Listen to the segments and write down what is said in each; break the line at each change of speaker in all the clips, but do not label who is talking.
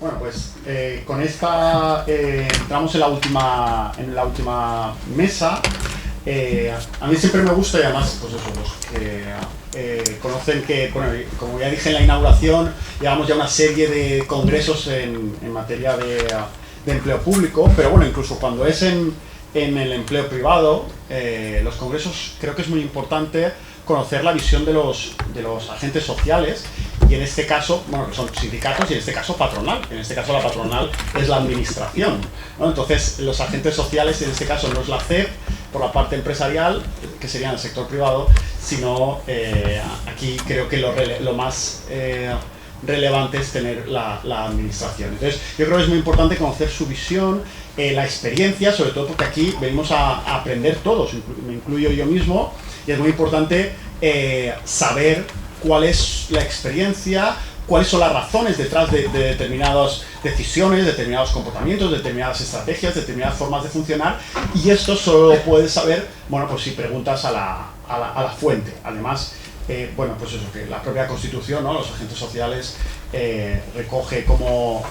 Bueno, pues con esta entramos en la última mesa. A mí siempre me gusta, y además, pues eso, los que conocen que, bueno, como ya dije en la inauguración, llevamos ya una serie de congresos en materia de empleo público, pero bueno, incluso cuando es en el empleo privado, los congresos creo que es muy importante conocer la visión de los agentes sociales, y en este caso, bueno, son sindicatos y en este caso patronal. En este caso la patronal es la administración, ¿no? Entonces los agentes sociales, en este caso no es la CEP por la parte empresarial, que sería en el sector privado, sino aquí creo que lo más relevante es tener la administración. Entonces yo creo que es muy importante conocer su visión, la experiencia, sobre todo porque aquí venimos a aprender todos, me incluyo yo mismo, y es muy importante saber cuál es la experiencia, cuáles son las razones detrás de determinadas decisiones, determinados comportamientos, determinadas estrategias, determinadas formas de funcionar, y esto solo lo puedes saber, bueno, pues si preguntas a la fuente. Además, bueno, pues eso, que la propia Constitución, ¿no?, los agentes sociales recoge como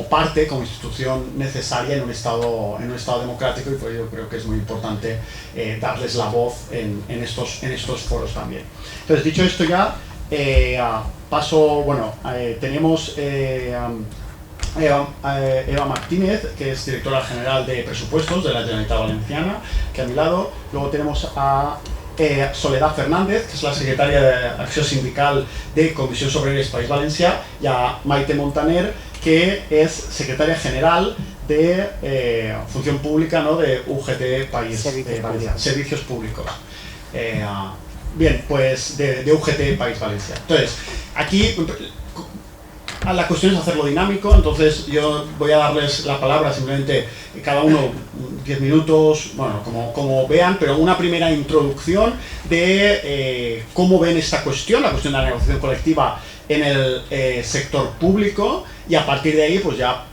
parte, como institución necesaria en un Estado democrático, y pues yo creo que es muy importante darles la voz en estos foros también. Entonces, dicho esto ya, paso, bueno, tenemos Eva Martínez, que es directora general de presupuestos de la Generalitat Valenciana, que a mi lado. Luego tenemos a Soledad Fernández, que es la secretaria de Acción Sindical de Comissions Obreres País Valencià, y a Maite Montaner, que es secretaria general de Función Pública, ¿no?, de UGT País Valencià, Servicios Públicos. Bien, pues de UGT País Valencià. Entonces, aquí la cuestión es hacerlo dinámico, entonces yo voy a darles la palabra, simplemente cada uno 10 minutos, bueno, como vean, pero una primera introducción de cómo ven esta cuestión, la cuestión de la negociación colectiva en el sector público, y a partir de ahí pues ya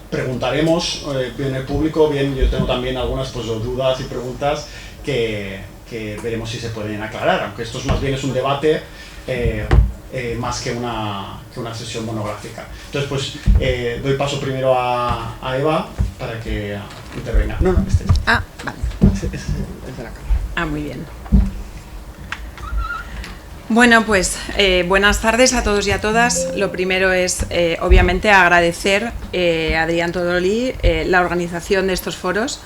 preguntaremos, bien el público, bien yo tengo también algunas pues dudas y preguntas que veremos si se pueden aclarar, aunque esto más bien es un debate más que una sesión monográfica. Entonces pues doy paso primero a Eva para que intervenga. No, este.
Ah, vale.
Es de la cámara.
Ah, muy bien. Bueno, pues buenas tardes a todos y a todas. Lo primero es, obviamente, agradecer a Adrián Todolí la organización de estos foros,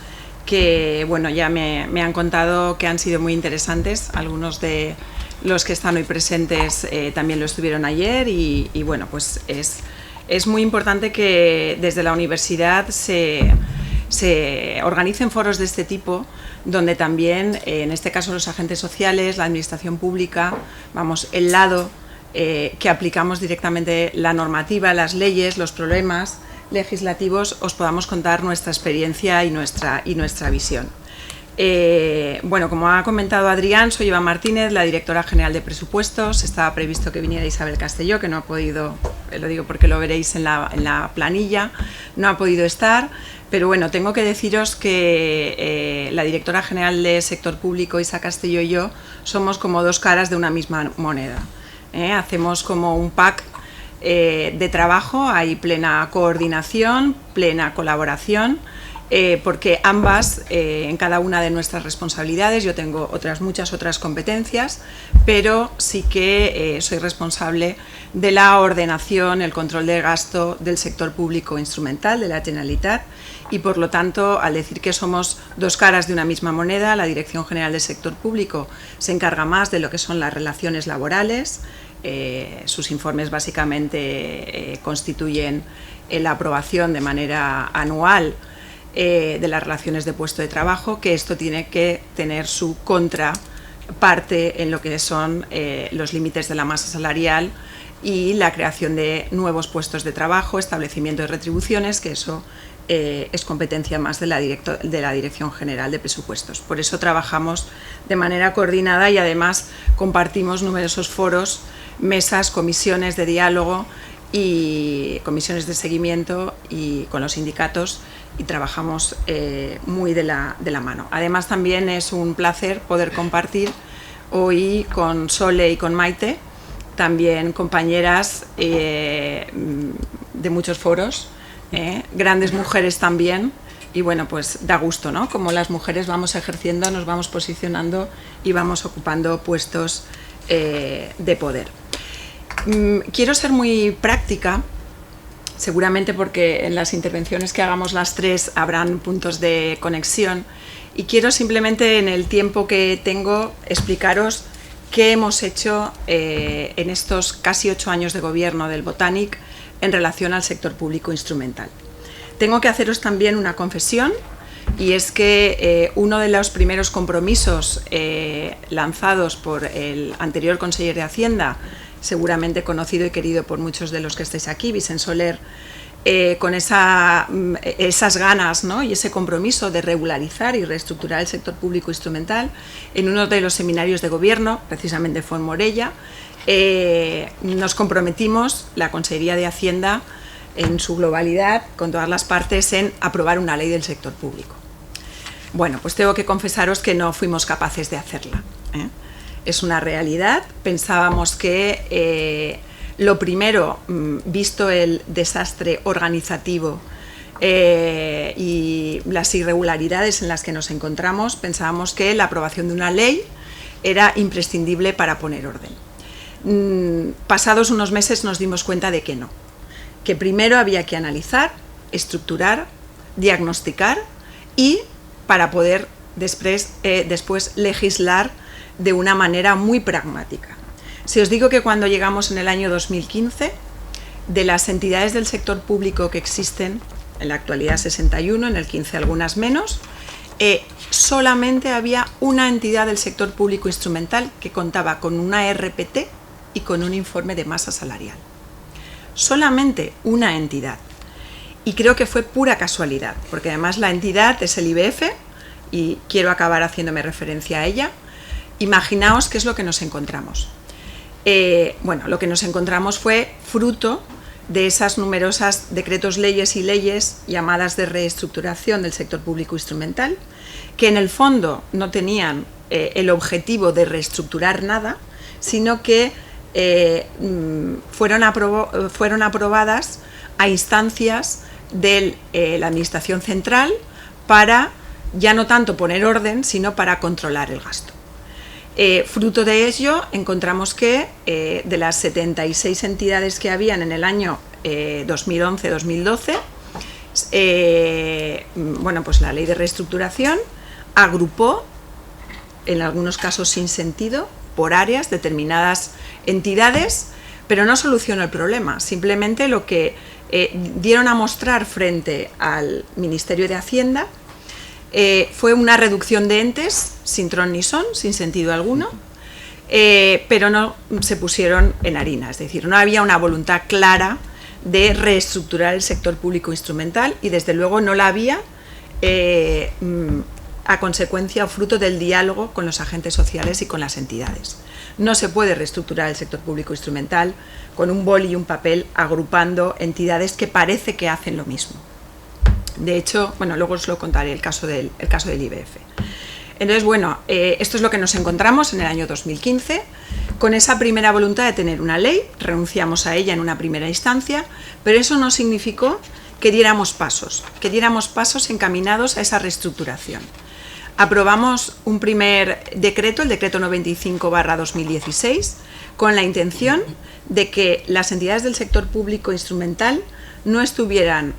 que bueno, ya me han contado que han sido muy interesantes. Algunos de los que están hoy presentes también lo estuvieron ayer, y bueno, pues es muy importante que desde la universidad se organicen foros de este tipo, donde también, en este caso, los agentes sociales, la administración pública, vamos, el lado que aplicamos directamente la normativa, las leyes, los problemas legislativos, os podamos contar nuestra experiencia y nuestra visión. Bueno, como ha comentado Adrián, soy Eva Martínez, la directora general de presupuestos. Estaba previsto que viniera Isabel Castelló, que no ha podido, lo digo porque lo veréis en la planilla, no ha podido estar, pero bueno, tengo que deciros que la directora general de sector público, Isa Castelló, y yo somos como dos caras de una misma moneda. Hacemos como un pack de trabajo, hay plena coordinación, plena colaboración, porque ambas, en cada una de nuestras responsabilidades, yo tengo muchas otras competencias, pero sí que soy responsable de la ordenación, el control del gasto del sector público instrumental de la Generalitat, y por lo tanto, al decir que somos dos caras de una misma moneda, la Dirección General del Sector Público se encarga más de lo que son las relaciones laborales. Sus informes básicamente constituyen la aprobación de manera anual de las relaciones de puesto de trabajo, que esto tiene que tener su contraparte en lo que son los límites de la masa salarial y la creación de nuevos puestos de trabajo, establecimiento de retribuciones, que eso es competencia más de la Dirección General de Presupuestos. Por eso trabajamos de manera coordinada y además compartimos numerosos foros, mesas, comisiones de diálogo y comisiones de seguimiento y con los sindicatos, y trabajamos muy de la mano. Además, también es un placer poder compartir hoy con Sole y con Maite, también compañeras de de muchos foros, grandes mujeres también, y bueno, pues da gusto, ¿no? Como las mujeres vamos ejerciendo, nos vamos posicionando y vamos ocupando puestos de poder. Quiero ser muy práctica, seguramente porque en las intervenciones que hagamos las tres habrán puntos de conexión, y quiero simplemente en el tiempo que tengo explicaros qué hemos hecho en estos casi 8 años de gobierno del Botanic en relación al sector público instrumental. Tengo que haceros también una confesión, y es que uno de los primeros compromisos lanzados por el anterior conseller de Hacienda, seguramente conocido y querido por muchos de los que estáis aquí, Vicent Soler, con esas ganas, ¿no?, y ese compromiso de regularizar y reestructurar el sector público instrumental, en uno de los seminarios de gobierno, precisamente fue en Morella, nos comprometimos, la Consejería de Hacienda en su globalidad, con todas las partes, en aprobar una ley del sector público. Bueno, pues tengo que confesaros que no fuimos capaces de hacerla, ¿eh? Es una realidad. Pensábamos que lo primero, visto el desastre organizativo y las irregularidades en las que nos encontramos, pensábamos que la aprobación de una ley era imprescindible para poner orden. Pasados unos meses nos dimos cuenta de que no, que primero había que analizar, estructurar, diagnosticar y para poder después legislar de una manera muy pragmática. Si os digo que cuando llegamos en el año 2015, de las entidades del sector público que existen, en la actualidad 61, en el 15 algunas menos, solamente había una entidad del sector público instrumental que contaba con una RPT y con un informe de masa salarial. Solamente una entidad. Y creo que fue pura casualidad, porque además la entidad es el IBF, y quiero acabar haciéndome referencia a ella. Imaginaos qué es lo que nos encontramos. Bueno, lo que nos encontramos fue fruto de esas numerosas decretos leyes y leyes llamadas de reestructuración del sector público instrumental, que en el fondo no tenían el objetivo de reestructurar nada, sino que fueron aprobadas a instancias de la Administración Central para ya no tanto poner orden, sino para controlar el gasto. Fruto de ello, encontramos que de las 76 entidades que habían en el año 2011-2012, bueno, pues la ley de reestructuración agrupó, en algunos casos sin sentido, por áreas, determinadas entidades, pero no solucionó el problema. Simplemente lo que dieron a mostrar frente al Ministerio de Hacienda fue una reducción de entes sin ton ni son, sin sentido alguno, pero no se pusieron en harina, es decir, no había una voluntad clara de reestructurar el sector público instrumental, y desde luego no la había a consecuencia o fruto del diálogo con los agentes sociales y con las entidades. No se puede reestructurar el sector público instrumental con un boli y un papel agrupando entidades que parece que hacen lo mismo. De hecho, bueno, luego os lo contaré el caso del IBF. Entonces, bueno, esto es lo que nos encontramos en el año 2015. Con esa primera voluntad de tener una ley, renunciamos a ella en una primera instancia, pero eso no significó que diéramos pasos encaminados a esa reestructuración. Aprobamos un primer decreto, el decreto 95/2016, con la intención de que las entidades del sector público instrumental no estuvieran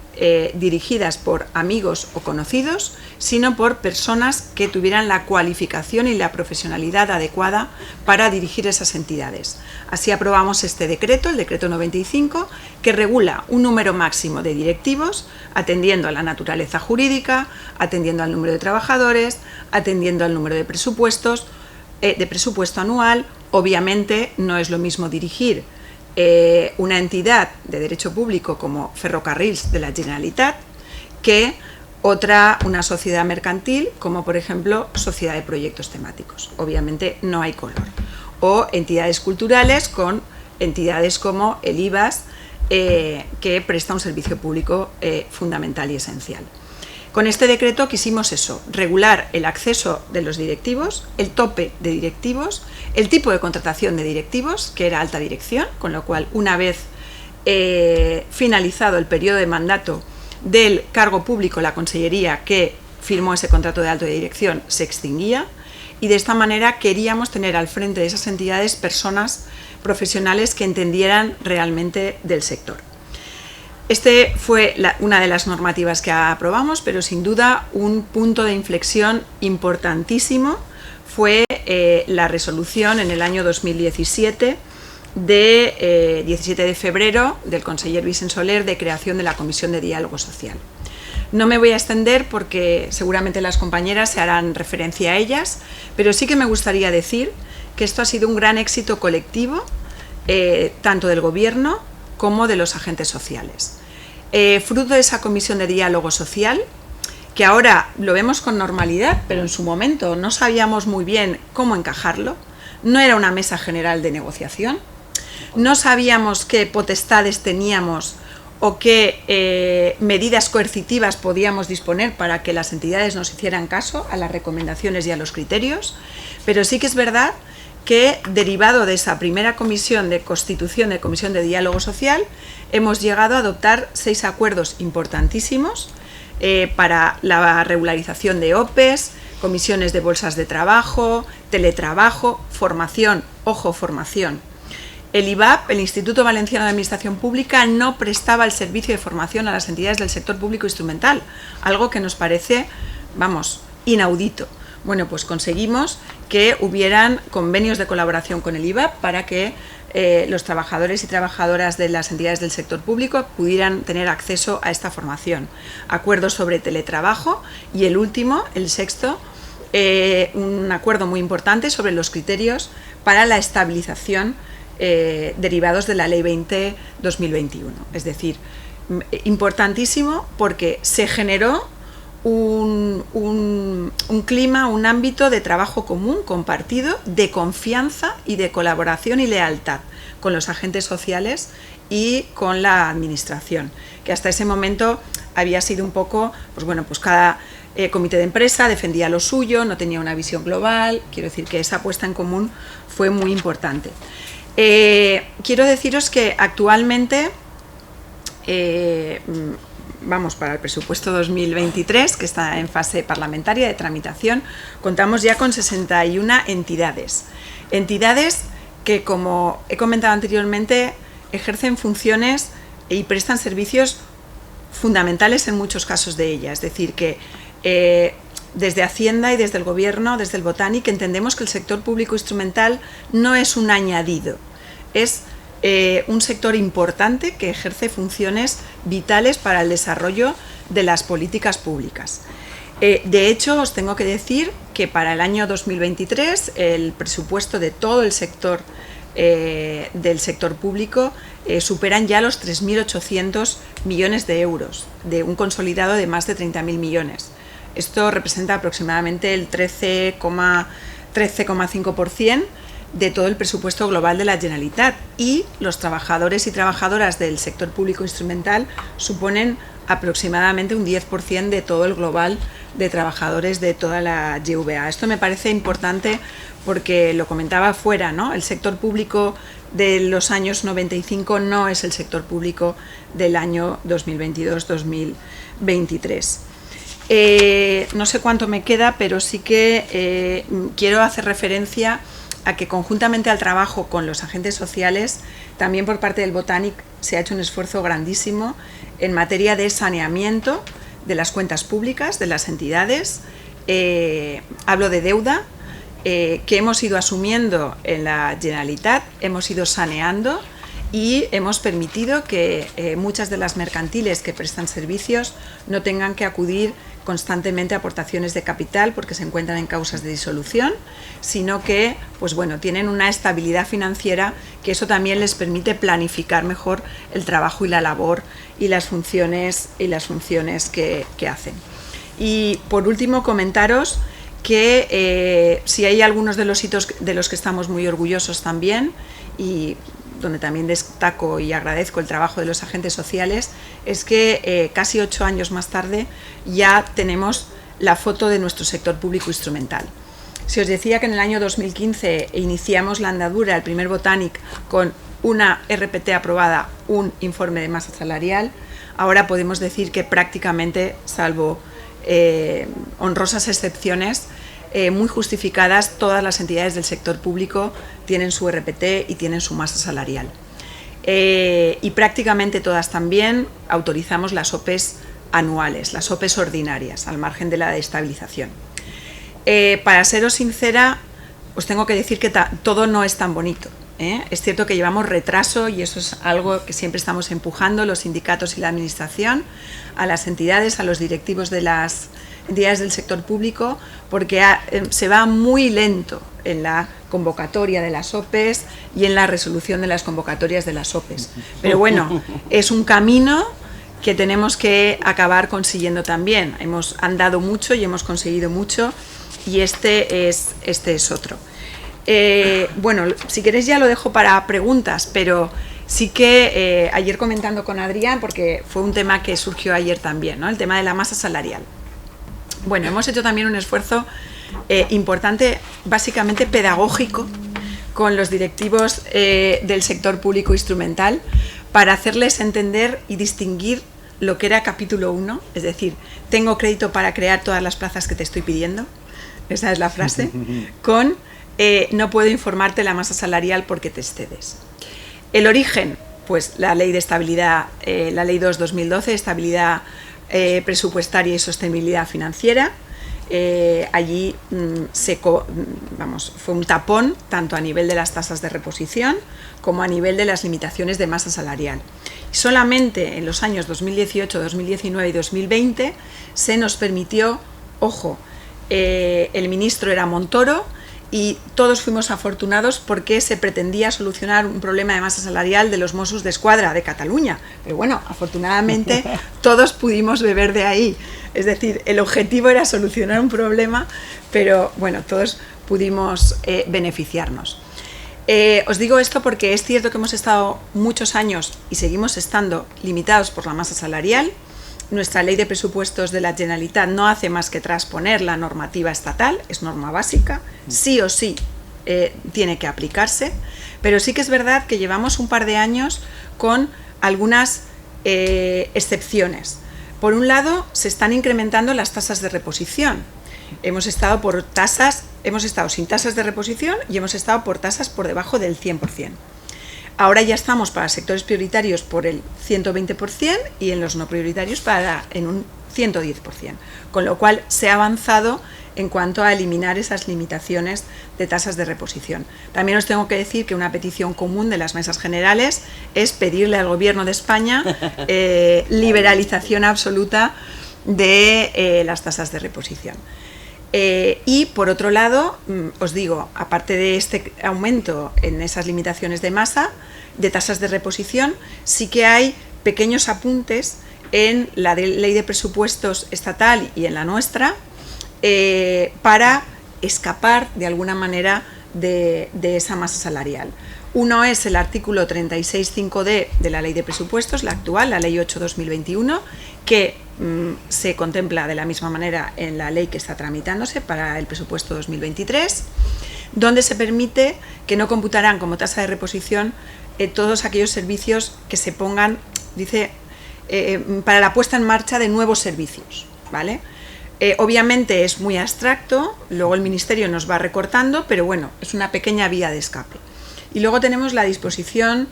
dirigidas por amigos o conocidos, sino por personas que tuvieran la cualificación y la profesionalidad adecuada para dirigir esas entidades. Así aprobamos este decreto, el decreto 95, que regula un número máximo de directivos, atendiendo a la naturaleza jurídica, atendiendo al número de trabajadores, atendiendo al número de presupuesto anual. Obviamente no es lo mismo dirigir una entidad de derecho público como Ferrocarrils de la Generalitat que una sociedad mercantil como por ejemplo Sociedad de Proyectos Temáticos. Obviamente no hay color. O entidades culturales con entidades como el IVAS, que presta un servicio público fundamental y esencial. Con este decreto quisimos eso, regular el acceso de los directivos, el tope de directivos, el tipo de contratación de directivos, que era alta dirección, con lo cual una vez finalizado el periodo de mandato del cargo público, la consellería que firmó ese contrato de alto de dirección se extinguía, y de esta manera queríamos tener al frente de esas entidades personas profesionales que entendieran realmente del sector. Este fue una de las normativas que aprobamos, pero sin duda un punto de inflexión importantísimo fue la resolución en el año 2017 de 17 de febrero del conseller Vicent Soler de creación de la Comisión de Diálogo Social. No me voy a extender porque seguramente las compañeras se harán referencia a ellas, pero sí que me gustaría decir que esto ha sido un gran éxito colectivo, tanto del Gobierno como de los agentes sociales. Fruto de esa Comisión de Diálogo Social, que ahora lo vemos con normalidad, pero en su momento no sabíamos muy bien cómo encajarlo, no era una mesa general de negociación, no sabíamos qué potestades teníamos o qué medidas coercitivas podíamos disponer para que las entidades nos hicieran caso a las recomendaciones y a los criterios, pero sí que es verdad que, derivado de esa primera comisión de constitución de Comisión de Diálogo Social, hemos llegado a adoptar 6 acuerdos importantísimos para la regularización de OPEs, comisiones de bolsas de trabajo, teletrabajo, formación, ojo, formación. El IVAP, el Instituto Valenciano de Administración Pública, no prestaba el servicio de formación a las entidades del sector público instrumental, algo que nos parece, vamos, inaudito. Bueno, pues conseguimos que hubieran convenios de colaboración con el IVAP para que los trabajadores y trabajadoras de las entidades del sector público pudieran tener acceso a esta formación. Acuerdos sobre teletrabajo y el último, el sexto, un acuerdo muy importante sobre los criterios para la estabilización derivados de la Ley 20-2021. Es decir, importantísimo porque se generó un clima, un ámbito de trabajo común, compartido, de confianza y de colaboración y lealtad con los agentes sociales y con la administración, que hasta ese momento había sido un poco, pues bueno, pues cada comité de empresa defendía lo suyo, no tenía una visión global. Quiero decir que esa puesta en común fue muy importante. Quiero deciros que actualmente vamos para el presupuesto 2023, que está en fase parlamentaria de tramitación, contamos ya con 61 entidades. Entidades que, como he comentado anteriormente, ejercen funciones y prestan servicios fundamentales en muchos casos de ellas. Es decir, que desde Hacienda y desde el Gobierno, desde el Botánic, entendemos que el sector público instrumental no es un añadido, es un sector importante que ejerce funciones vitales para el desarrollo de las políticas públicas. De hecho, os tengo que decir que para el año 2023 el presupuesto de todo el sector del sector público superan ya los 3.800 millones de euros, de un consolidado de más de 30.000 millones. Esto representa aproximadamente el 13,5% de todo el presupuesto global de la Generalitat, y los trabajadores y trabajadoras del sector público instrumental suponen aproximadamente un 10% de todo el global de trabajadores de toda la GVA. Esto me parece importante porque lo comentaba fuera, ¿no? El sector público de los años 95 no es el sector público del año 2022-2023. No sé cuánto me queda, pero sí que quiero hacer referencia a que, conjuntamente al trabajo con los agentes sociales, también por parte del Botánic se ha hecho un esfuerzo grandísimo en materia de saneamiento de las cuentas públicas de las entidades. Hablo de deuda que hemos ido asumiendo en la Generalitat, hemos ido saneando y hemos permitido que muchas de las mercantiles que prestan servicios no tengan que acudir constantemente a aportaciones de capital porque se encuentran en causas de disolución, sino que, pues bueno, tienen una estabilidad financiera, que eso también les permite planificar mejor el trabajo y la labor y las funciones que hacen. Y por último, comentaros que si hay algunos de los hitos de los que estamos muy orgullosos también, y donde también destaco y agradezco el trabajo de los agentes sociales, es que casi 8 años más tarde ya tenemos la foto de nuestro sector público instrumental. Si os decía que en el año 2015 iniciamos la andadura, el primer Botánic, con una RPT aprobada, un informe de masa salarial, ahora podemos decir que prácticamente, salvo honrosas excepciones, muy justificadas, todas las entidades del sector público tienen su RPT y tienen su masa salarial. Y prácticamente todas también autorizamos las OPEs anuales, las OPEs ordinarias, al margen de la de estabilización. Para seros sincera, os tengo que decir que todo no es tan bonito. Es cierto que llevamos retraso y eso es algo que siempre estamos empujando, los sindicatos y la administración, a las entidades, a los directivos de las entidades del sector público, porque se va muy lento en la convocatoria de las OPEs y en la resolución de las convocatorias de las OPEs. Pero bueno, es un camino que tenemos que acabar consiguiendo también. Hemos andado mucho y hemos conseguido mucho y este es otro. Bueno, si queréis ya lo dejo para preguntas, pero sí que ayer comentando con Adrián, porque fue un tema que surgió ayer también, ¿no? El tema de la masa salarial. Bueno, hemos hecho también un esfuerzo importante, básicamente pedagógico, con los directivos del sector público instrumental, para hacerles entender y distinguir lo que era capítulo 1, es decir, tengo crédito para crear todas las plazas que te estoy pidiendo, esa es la frase, con no puedo informarte la masa salarial porque te excedes. El origen, pues la ley de estabilidad, la ley 2/2012, estabilidad presupuestaria y sostenibilidad financiera. Allí fue un tapón tanto a nivel de las tasas de reposición como a nivel de las limitaciones de masa salarial. Solamente en los años 2018, 2019 y 2020 se nos permitió, ojo, el ministro era Montoro, y todos fuimos afortunados porque se pretendía solucionar un problema de masa salarial de los Mossos d'Esquadra de Cataluña. Pero bueno, afortunadamente todos pudimos beber de ahí. Es decir, el objetivo era solucionar un problema, pero bueno, todos pudimos beneficiarnos. Os digo esto porque es cierto que hemos estado muchos años y seguimos estando limitados por la masa salarial. Nuestra ley de presupuestos de la Generalitat no hace más que transponer la normativa estatal, es norma básica, sí o sí tiene que aplicarse, pero sí que es verdad que llevamos un par de años con algunas excepciones. Por un lado, se están incrementando las tasas de reposición. Hemos estado sin tasas de reposición y hemos estado por tasas por debajo del 100%. Ahora ya estamos para sectores prioritarios por el 120% y en los no prioritarios en un 110%, con lo cual se ha avanzado en cuanto a eliminar esas limitaciones de tasas de reposición. También os tengo que decir que una petición común de las mesas generales es pedirle al Gobierno de España liberalización absoluta de las tasas de reposición. Y por otro lado, os digo, aparte de este aumento en esas limitaciones de masa, de tasas de reposición, sí que hay pequeños apuntes en la ley de presupuestos estatal y en la nuestra para escapar de alguna manera de esa masa salarial. Uno es el artículo 36.5d de la ley de presupuestos, la actual, la ley 8/2021, que se contempla de la misma manera en la ley que está tramitándose para el presupuesto 2023, donde se permite que no computarán como tasa de reposición todos aquellos servicios que se pongan, dice, para la puesta en marcha de nuevos servicios, ¿vale? Obviamente es muy abstracto, luego el Ministerio nos va recortando, pero bueno, es una pequeña vía de escape. Y luego tenemos la disposición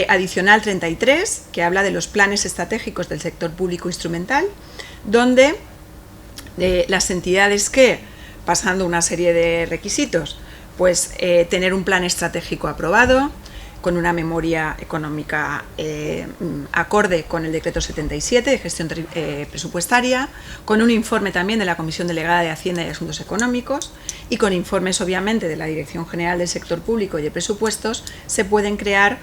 adicional 33, que habla de los planes estratégicos del sector público instrumental, donde las entidades que, pasando una serie de requisitos, pues tener un plan estratégico aprobado, con una memoria económica acorde con el decreto 77 de gestión presupuestaria, con un informe también de la Comisión Delegada de Hacienda y Asuntos Económicos y con informes obviamente de la Dirección General del Sector Público y de Presupuestos, se pueden crear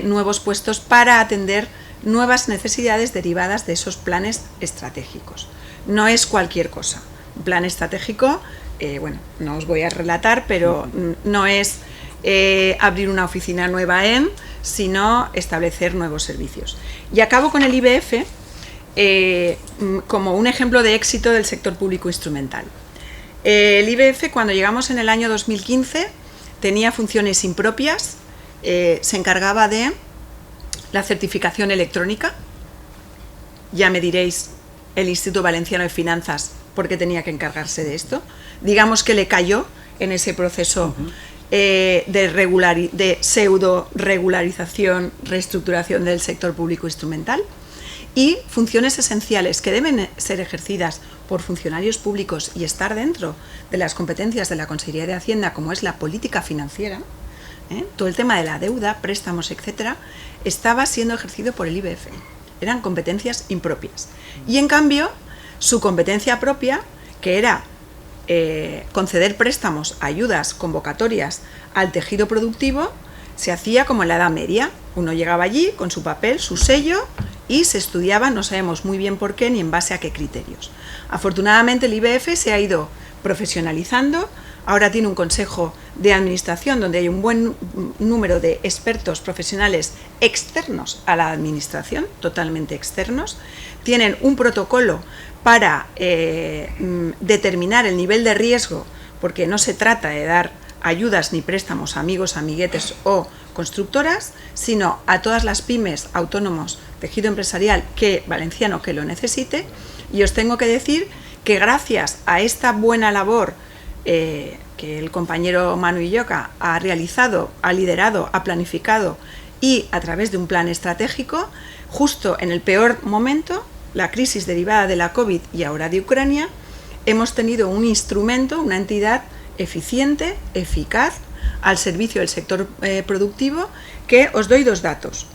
nuevos puestos para atender nuevas necesidades derivadas de esos planes estratégicos. No es cualquier cosa. Un plan estratégico, bueno, no os voy a relatar, pero no es abrir una oficina nueva sino establecer nuevos servicios. Y acabo con el IBF como un ejemplo de éxito del sector público instrumental. El IBF, cuando llegamos en el año 2015, tenía funciones impropias se encargaba de la certificación electrónica. Ya me diréis el Instituto Valenciano de Finanzas por qué tenía que encargarse de esto. Digamos que le cayó en ese proceso de pseudo-regularización, reestructuración del sector público instrumental, y funciones esenciales que deben ser ejercidas por funcionarios públicos y estar dentro de las competencias de la Consejería de Hacienda, como es la política financiera, todo el tema de la deuda, préstamos, etcétera, estaba siendo ejercido por el IBF. Eran competencias impropias. Y en cambio, su competencia propia, que era conceder préstamos, ayudas, convocatorias al tejido productivo, se hacía como en la Edad Media. Uno llegaba allí con su papel, su sello, y se estudiaba, no sabemos muy bien por qué ni en base a qué criterios. Afortunadamente el IBF se ha ido profesionalizando, ahora tiene un consejo de administración donde hay un buen número de expertos profesionales externos a la administración, totalmente externos, tienen un protocolo para determinar el nivel de riesgo, porque no se trata de dar ayudas ni préstamos a amigos, amiguetes o constructoras, sino a todas las pymes, autónomos, tejido empresarial valenciano que lo necesite. Y os tengo que decir que gracias a esta buena labor que el compañero Manu Illoca ha realizado, ha liderado, ha planificado, y a través de un plan estratégico, justo en el peor momento, la crisis derivada de la COVID y ahora de Ucrania, hemos tenido un instrumento, una entidad eficiente, eficaz, al servicio del sector productivo, que os doy dos datos.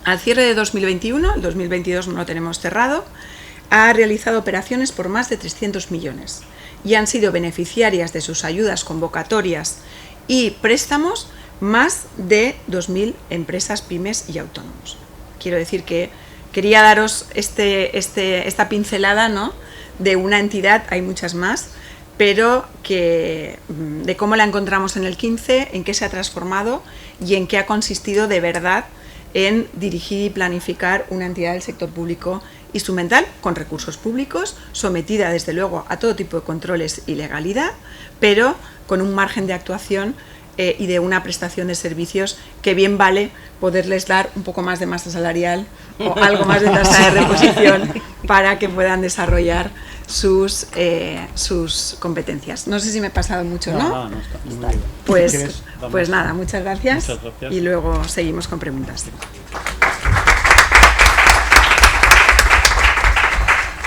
Al cierre de 2021, el 2022 no lo tenemos cerrado, ha realizado operaciones por más de 300 millones y han sido beneficiarias de sus ayudas, convocatorias y préstamos más de 2.000 empresas, pymes y autónomos. Quiero decir que quería daros esta pincelada, ¿no?, de una entidad, hay muchas más, pero de cómo la encontramos en el 15, en qué se ha transformado y en qué ha consistido de verdad en dirigir y planificar una entidad del sector público instrumental con recursos públicos, sometida desde luego a todo tipo de controles y legalidad, pero con un margen de actuación y de una prestación de servicios que bien vale poderles dar un poco más de masa salarial o algo más de tasa de reposición para que puedan desarrollar sus competencias. No sé si me he pasado mucho, ¿no?
No, está muy bien.
Pues nada, muchas gracias.
Muchas gracias.
Y luego seguimos con preguntas.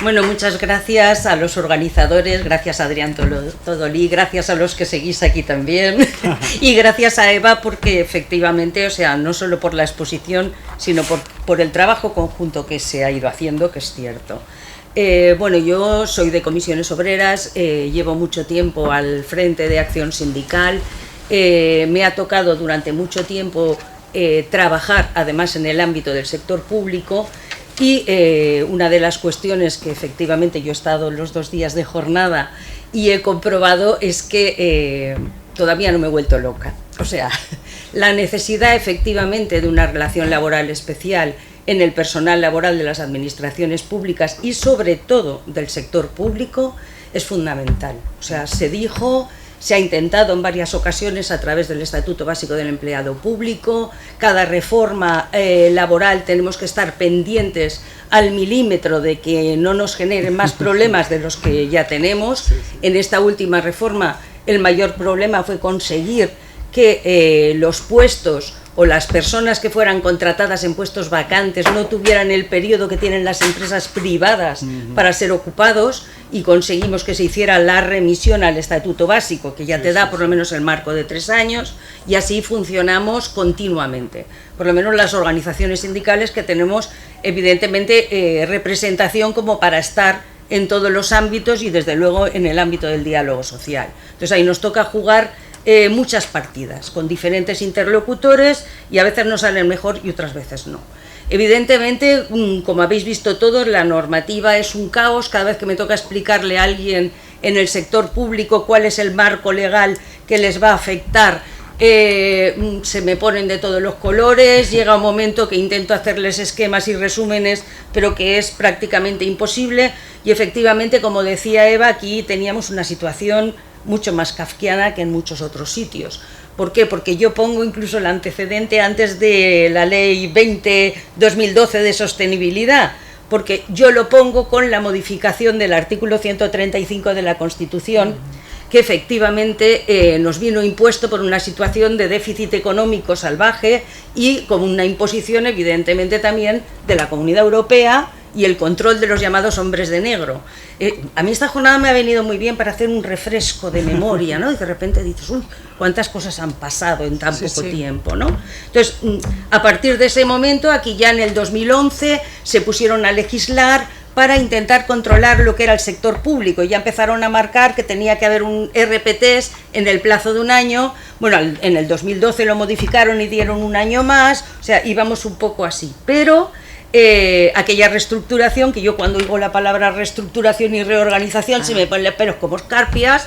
Bueno, muchas gracias a los organizadores, gracias a Adrián Todolí, gracias a los que seguís aquí también y gracias a Eva porque efectivamente, o sea, no solo por la exposición, sino por el trabajo conjunto que se ha ido haciendo, que es cierto. Bueno, yo soy de Comisiones Obreras, llevo mucho tiempo al frente de Acción Sindical, me ha tocado durante mucho tiempo trabajar además en el ámbito del sector público. Y una de las cuestiones que efectivamente yo he estado los 2 días de jornada y he comprobado es que todavía no me he vuelto loca. O sea, la necesidad efectivamente de una relación laboral especial en el personal laboral de las administraciones públicas y sobre todo del sector público es fundamental. O sea, se ha intentado en varias ocasiones a través del Estatuto Básico del Empleado Público. Cada reforma laboral tenemos que estar pendientes al milímetro de que no nos generen más problemas de los que ya tenemos. En esta última reforma el mayor problema fue conseguir que los puestos o las personas que fueran contratadas en puestos vacantes no tuvieran el periodo que tienen las empresas privadas para ser ocupados, y conseguimos que se hiciera la remisión al Estatuto Básico, que ya te da por lo menos el marco de 3 años, y así funcionamos continuamente. Por lo menos las organizaciones sindicales, que tenemos evidentemente representación como para estar en todos los ámbitos y desde luego en el ámbito del diálogo social. Entonces ahí nos toca jugar muchas partidas con diferentes interlocutores y a veces nos salen mejor y otras veces no. Evidentemente, como habéis visto todos, la normativa es un caos. Cada vez que me toca explicarle a alguien en el sector público cuál es el marco legal que les va a afectar, se me ponen de todos los colores. Llega un momento que intento hacerles esquemas y resúmenes, pero que es prácticamente imposible. Y efectivamente, como decía Eva, aquí teníamos una situación mucho más kafkiana que en muchos otros sitios, ¿Por qué? Porque yo pongo incluso el antecedente antes de la ley 20/2012 de sostenibilidad, porque yo lo pongo con la modificación del artículo 135 de la Constitución, que efectivamente nos vino impuesto por una situación de déficit económico salvaje y con una imposición evidentemente también de la Comunidad Europea y el control de los llamados hombres de negro. A mí esta jornada me ha venido muy bien para hacer un refresco de memoria, ¿no? Y de repente dices, uy, cuántas cosas han pasado en tan poco tiempo, ¿no? Entonces, a partir de ese momento, aquí ya en el 2011 se pusieron a legislar para intentar controlar lo que era el sector público, y ya empezaron a marcar que tenía que haber un RPTs en el plazo de un año. Bueno, en el 2012 lo modificaron y dieron un año más, o sea, íbamos un poco así, pero aquella reestructuración, que yo cuando oigo la palabra reestructuración y reorganización se me ponen los pelos como escarpias,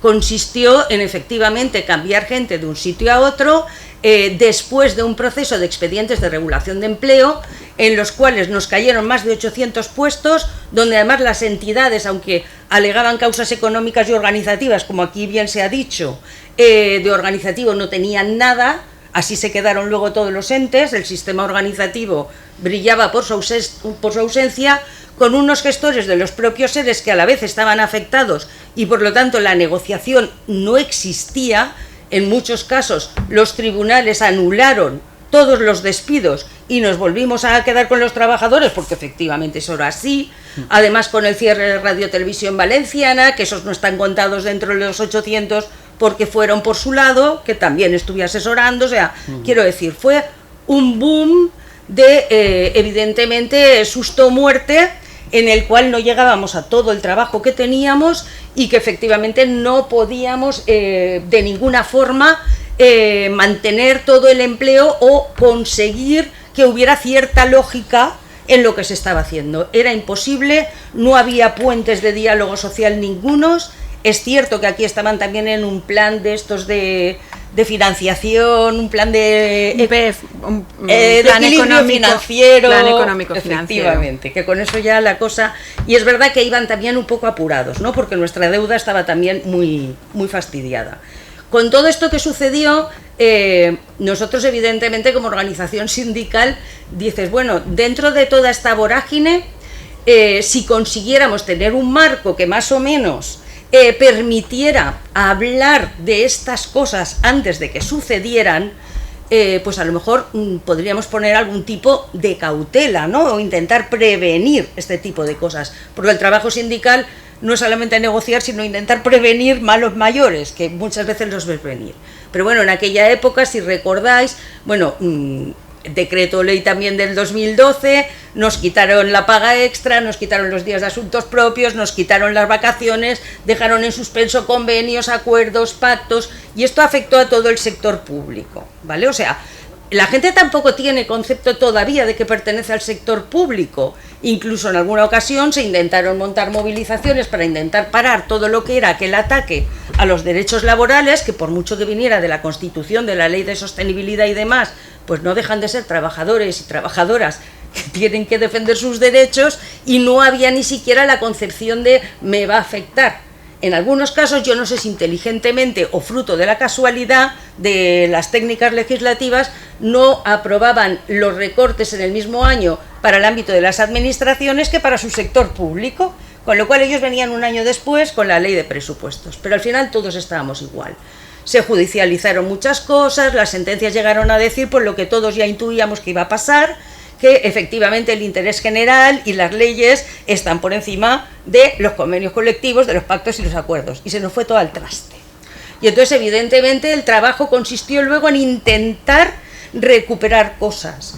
consistió en efectivamente cambiar gente de un sitio a otro, después de un proceso de expedientes de regulación de empleo, en los cuales nos cayeron más de 800 puestos, donde además las entidades, aunque alegaban causas económicas y organizativas, como aquí bien se ha dicho, de organizativo no tenían nada. Así se quedaron luego todos los entes, el sistema organizativo brillaba por su ausencia, con unos gestores de los propios sedes que a la vez estaban afectados y por lo tanto la negociación no existía. En muchos casos los tribunales anularon todos los despidos y nos volvimos a quedar con los trabajadores, porque efectivamente eso era así. Además, con el cierre de Radio Televisión Valenciana, que esos no están contados dentro de los 800 porque fueron por su lado, que también estuve asesorando, o sea, quiero decir, fue un boom de, evidentemente, susto-muerte, en el cual no llegábamos a todo el trabajo que teníamos y que efectivamente no podíamos de ninguna forma mantener todo el empleo o conseguir que hubiera cierta lógica en lo que se estaba haciendo. Era imposible, no había puentes de diálogo social ningunos. Es cierto que aquí estaban también en un plan de estos de financiación, un plan de plan económico financiero,
plan económico
efectivamente, que con eso ya la cosa, y es verdad que iban también un poco apurados, ¿no? Porque nuestra deuda estaba también muy fastidiada. Con todo esto que sucedió, nosotros evidentemente como organización sindical dices, bueno, dentro de toda esta vorágine, si consiguiéramos tener un marco que más o menos permitiera hablar de estas cosas antes de que sucedieran, pues a lo mejor podríamos poner algún tipo de cautela, ¿no? O intentar prevenir este tipo de cosas, porque el trabajo sindical no es solamente negociar, sino intentar prevenir malos mayores, que muchas veces los ves venir. Pero bueno, en aquella época, si recordáis, bueno, decreto ley también del 2012, nos quitaron la paga extra, nos quitaron los días de asuntos propios, nos quitaron las vacaciones, dejaron en suspenso convenios, acuerdos, pactos, y esto afectó a todo el sector público, ¿vale? O sea, la gente tampoco tiene concepto todavía de que pertenece al sector público. Incluso en alguna ocasión se intentaron montar movilizaciones para intentar parar todo lo que era aquel ataque a los derechos laborales, que por mucho que viniera de la Constitución, de la Ley de Sostenibilidad y demás, pues no dejan de ser trabajadores y trabajadoras que tienen que defender sus derechos, y no había ni siquiera la concepción de me va a afectar. En algunos casos, yo no sé si inteligentemente o fruto de la casualidad de las técnicas legislativas, no aprobaban los recortes en el mismo año para el ámbito de las administraciones que para su sector público, con lo cual ellos venían un año después con la ley de presupuestos, pero al final todos estábamos igual. Se judicializaron muchas cosas, las sentencias llegaron a decir por lo que todos ya intuíamos que iba a pasar, que efectivamente el interés general y las leyes están por encima de los convenios colectivos, de los pactos y los acuerdos, y se nos fue todo al traste. Y entonces evidentemente el trabajo consistió luego en intentar recuperar cosas.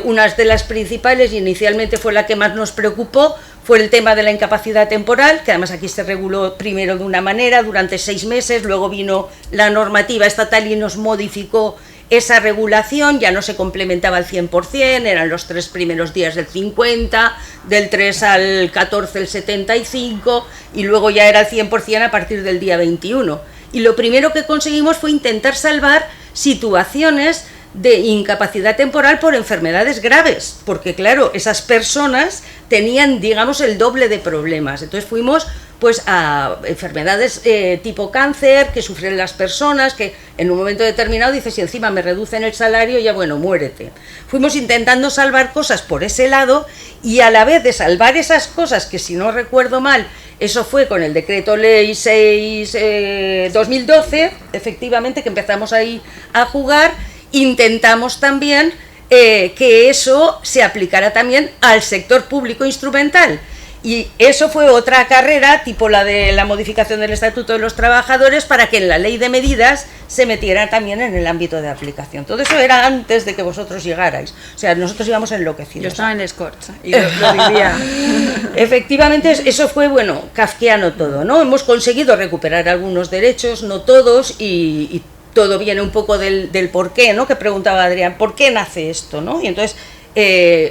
Una de las principales, y inicialmente fue la que más nos preocupó, fue el tema de la incapacidad temporal, que además aquí se reguló primero de una manera durante 6 meses, luego vino la normativa estatal y nos modificó esa regulación, ya no se complementaba al 100%, eran los 3 primeros días del 50, del 3 al 14 el 75, y luego ya era el 100% a partir del día 21. Y lo primero que conseguimos fue intentar salvar situaciones de incapacidad temporal por enfermedades graves, porque claro, esas personas tenían, digamos, el doble de problemas. Entonces fuimos pues a enfermedades tipo cáncer que sufren las personas, que en un momento determinado dices, si encima me reducen el salario, ya bueno, muérete. Fuimos intentando salvar cosas por ese lado, y a la vez de salvar esas cosas, que si no recuerdo mal, eso fue con el decreto ley 6/2012, efectivamente, que empezamos ahí a jugar, intentamos también que eso se aplicara también al sector público instrumental. Y eso fue otra carrera, tipo la de la modificación del Estatuto de los Trabajadores, para que en la ley de medidas se metiera también en el ámbito de aplicación. Todo eso era antes de que vosotros llegarais. O sea, nosotros íbamos enloquecidos.
Yo estaba en Escorts y lo vivía.
Efectivamente, eso fue, bueno, kafkiano todo, ¿no? Hemos conseguido recuperar algunos derechos, no todos, y todo viene un poco del por qué, ¿no? Que preguntaba Adrián, ¿por qué nace esto, no? Y entonces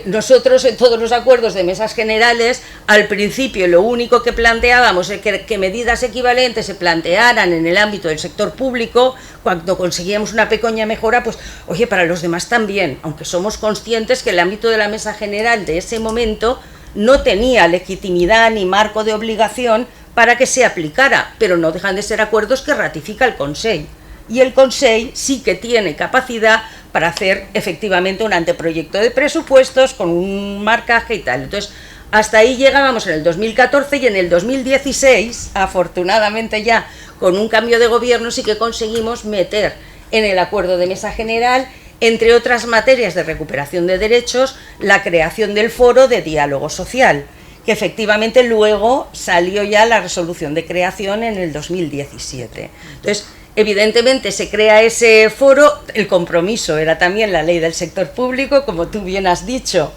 nosotros en todos los acuerdos de mesas generales, al principio lo único que planteábamos es que medidas equivalentes se plantearan en el ámbito del sector público. Cuando conseguíamos una pequeña mejora, pues oye, para los demás también, aunque somos conscientes que el ámbito de la mesa general de ese momento no tenía legitimidad ni marco de obligación para que se aplicara, pero no dejan de ser acuerdos que ratifica el Consejo. Y el Consejo sí que tiene capacidad para hacer efectivamente un anteproyecto de presupuestos con un marcaje y tal. Entonces, hasta ahí llegábamos en el 2014, y en el 2016, afortunadamente ya con un cambio de gobierno, sí que conseguimos meter en el acuerdo de mesa general, entre otras materias de recuperación de derechos, la creación del foro de diálogo social, que efectivamente luego salió ya la resolución de creación en el 2017. Entonces, evidentemente se crea ese foro, el compromiso era también la ley del sector público, como tú bien has dicho,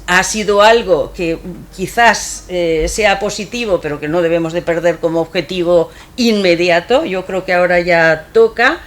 ha sido algo que quizás sea positivo, pero que no debemos de perder como objetivo inmediato. Yo creo que ahora ya toca,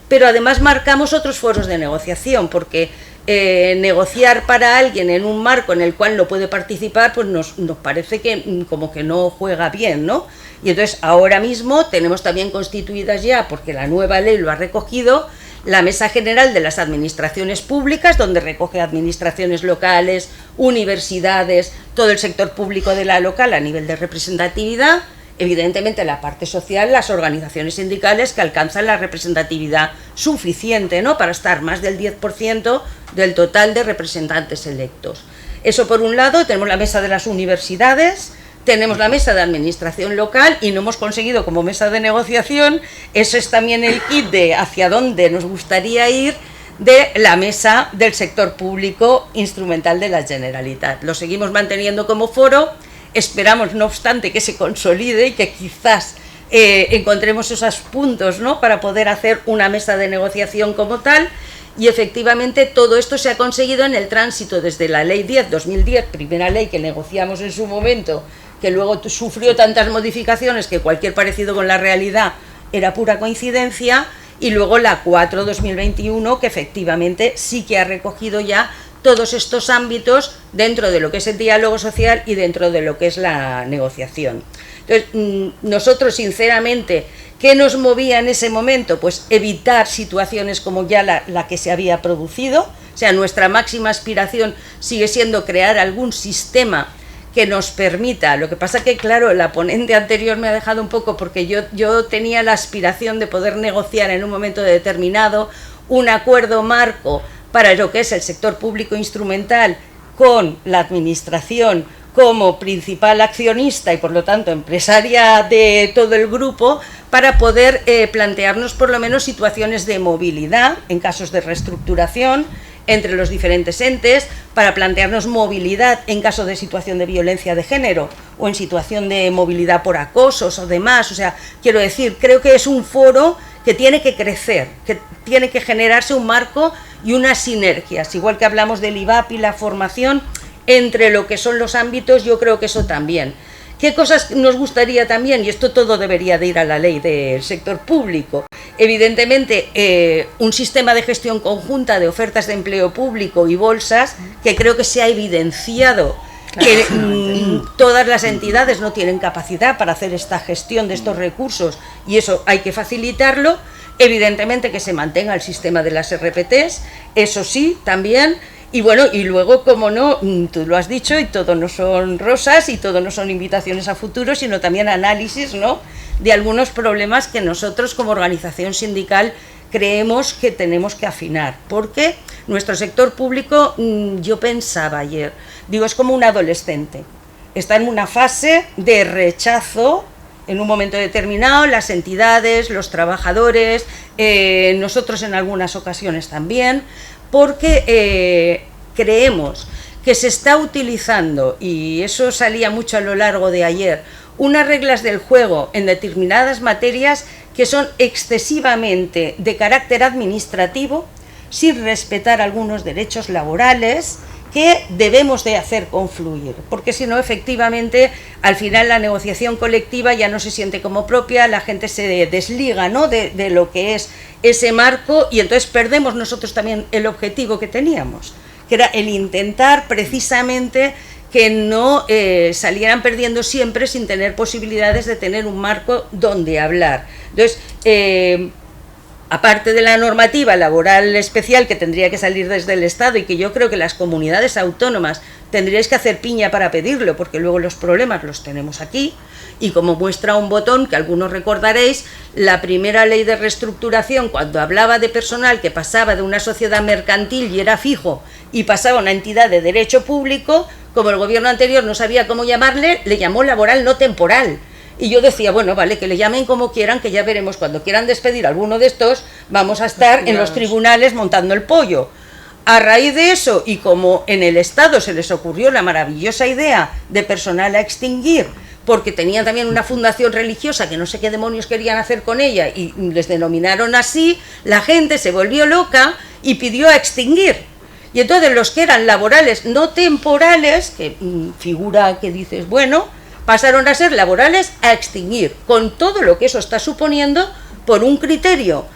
pero además marcamos otros foros de negociación, porque negociar para alguien en un marco en el cual no puede participar, pues nos parece que como que no juega bien, ¿no? Y entonces ahora mismo tenemos también constituidas ya, porque la nueva ley lo ha recogido, la Mesa General de las Administraciones Públicas, donde recoge administraciones locales, universidades, todo el sector público de la local a nivel de representatividad, evidentemente la parte social, las organizaciones sindicales que alcanzan la representatividad suficiente, ¿no?, para estar más del 10% del total de representantes electos. Eso por un lado. Tenemos la mesa de las universidades, tenemos la mesa de administración local, y no hemos conseguido como mesa de negociación, eso es también el kit de hacia dónde nos gustaría ir, de la mesa del sector público instrumental de la Generalitat. Lo seguimos manteniendo como foro, esperamos no obstante que se consolide y que quizás encontremos esos puntos, ¿no?, para poder hacer una mesa de negociación como tal. Y efectivamente todo esto se ha conseguido en el tránsito desde la ley 10/2010, primera ley que negociamos en su momento, que luego sufrió tantas modificaciones que cualquier parecido con la realidad era pura coincidencia, y luego la 4/2021, que efectivamente sí que ha recogido ya todos estos ámbitos dentro de lo que es el diálogo social y dentro de lo que es la negociación. Entonces, nosotros sinceramente, ¿qué nos movía en ese momento? Pues evitar situaciones como ya la que se había producido. O sea, nuestra máxima aspiración sigue siendo crear algún sistema que nos permita. Lo que pasa que, claro, la ponente anterior me ha dejado un poco, porque yo tenía la aspiración de poder negociar en un momento determinado un acuerdo marco para lo que es el sector público instrumental, con la administración como principal accionista y por lo tanto empresaria de todo el grupo, para poder plantearnos por lo menos situaciones de movilidad en casos de reestructuración entre los diferentes entes, para plantearnos movilidad en caso de situación de violencia de género o en situación de movilidad por acosos o demás. O sea, quiero decir, creo que es un foro que tiene que crecer, que tiene que generarse un marco y unas sinergias, igual que hablamos del IVAP y la formación entre lo que son los ámbitos. Yo creo que eso también. ¿Qué cosas nos gustaría también? Y esto todo debería de ir a la ley del sector público. Evidentemente, un sistema de gestión conjunta de ofertas de empleo público y bolsas, que creo que se ha evidenciado que todas las entidades no tienen capacidad para hacer esta gestión de estos recursos, y eso hay que facilitarlo. Evidentemente que se mantenga el sistema de las RPTs, eso sí, también. Y bueno, y luego, como no, tú lo has dicho, y todo no son rosas y todo no son invitaciones a futuro, sino también análisis, ¿no?, de algunos problemas que nosotros como organización sindical creemos que tenemos que afinar, porque nuestro sector público, yo pensaba ayer, digo, es como un adolescente, está en una fase de rechazo en un momento determinado, las entidades, los trabajadores, nosotros en algunas ocasiones también, porque creemos que se está utilizando, y eso salía mucho a lo largo de ayer, unas reglas del juego en determinadas materias que son excesivamente de carácter administrativo, sin respetar algunos derechos laborales que debemos de hacer confluir, porque si no, efectivamente, al final la negociación colectiva ya no se siente como propia, la gente se desliga, ¿no?, de lo que es ese marco, y entonces perdemos nosotros también el objetivo que teníamos, que era el intentar precisamente que no salieran perdiendo siempre sin tener posibilidades de tener un marco donde hablar. Entonces, aparte de la normativa laboral especial que tendría que salir desde el Estado, y que yo creo que las comunidades autónomas tendríais que hacer piña para pedirlo, porque luego los problemas los tenemos aquí, y como muestra un botón que algunos recordaréis, la primera ley de reestructuración, cuando hablaba de personal que pasaba de una sociedad mercantil y era fijo, y pasaba a una entidad de derecho público, como el gobierno anterior no sabía cómo llamarle, le llamó laboral no temporal. Y yo decía, bueno, vale, que le llamen como quieran, que ya veremos cuando quieran despedir a alguno de estos, vamos a estar en los tribunales montando el pollo. A raíz de eso, y como en el Estado se les ocurrió la maravillosa idea de personal a extinguir, porque tenían también una fundación religiosa que no sé qué demonios querían hacer con ella y les denominaron así, la gente se volvió loca y pidió a extinguir. Y entonces los que eran laborales no temporales, que figura que dices, bueno, pasaron a ser laborales a extinguir, con todo lo que eso está suponiendo por un criterio.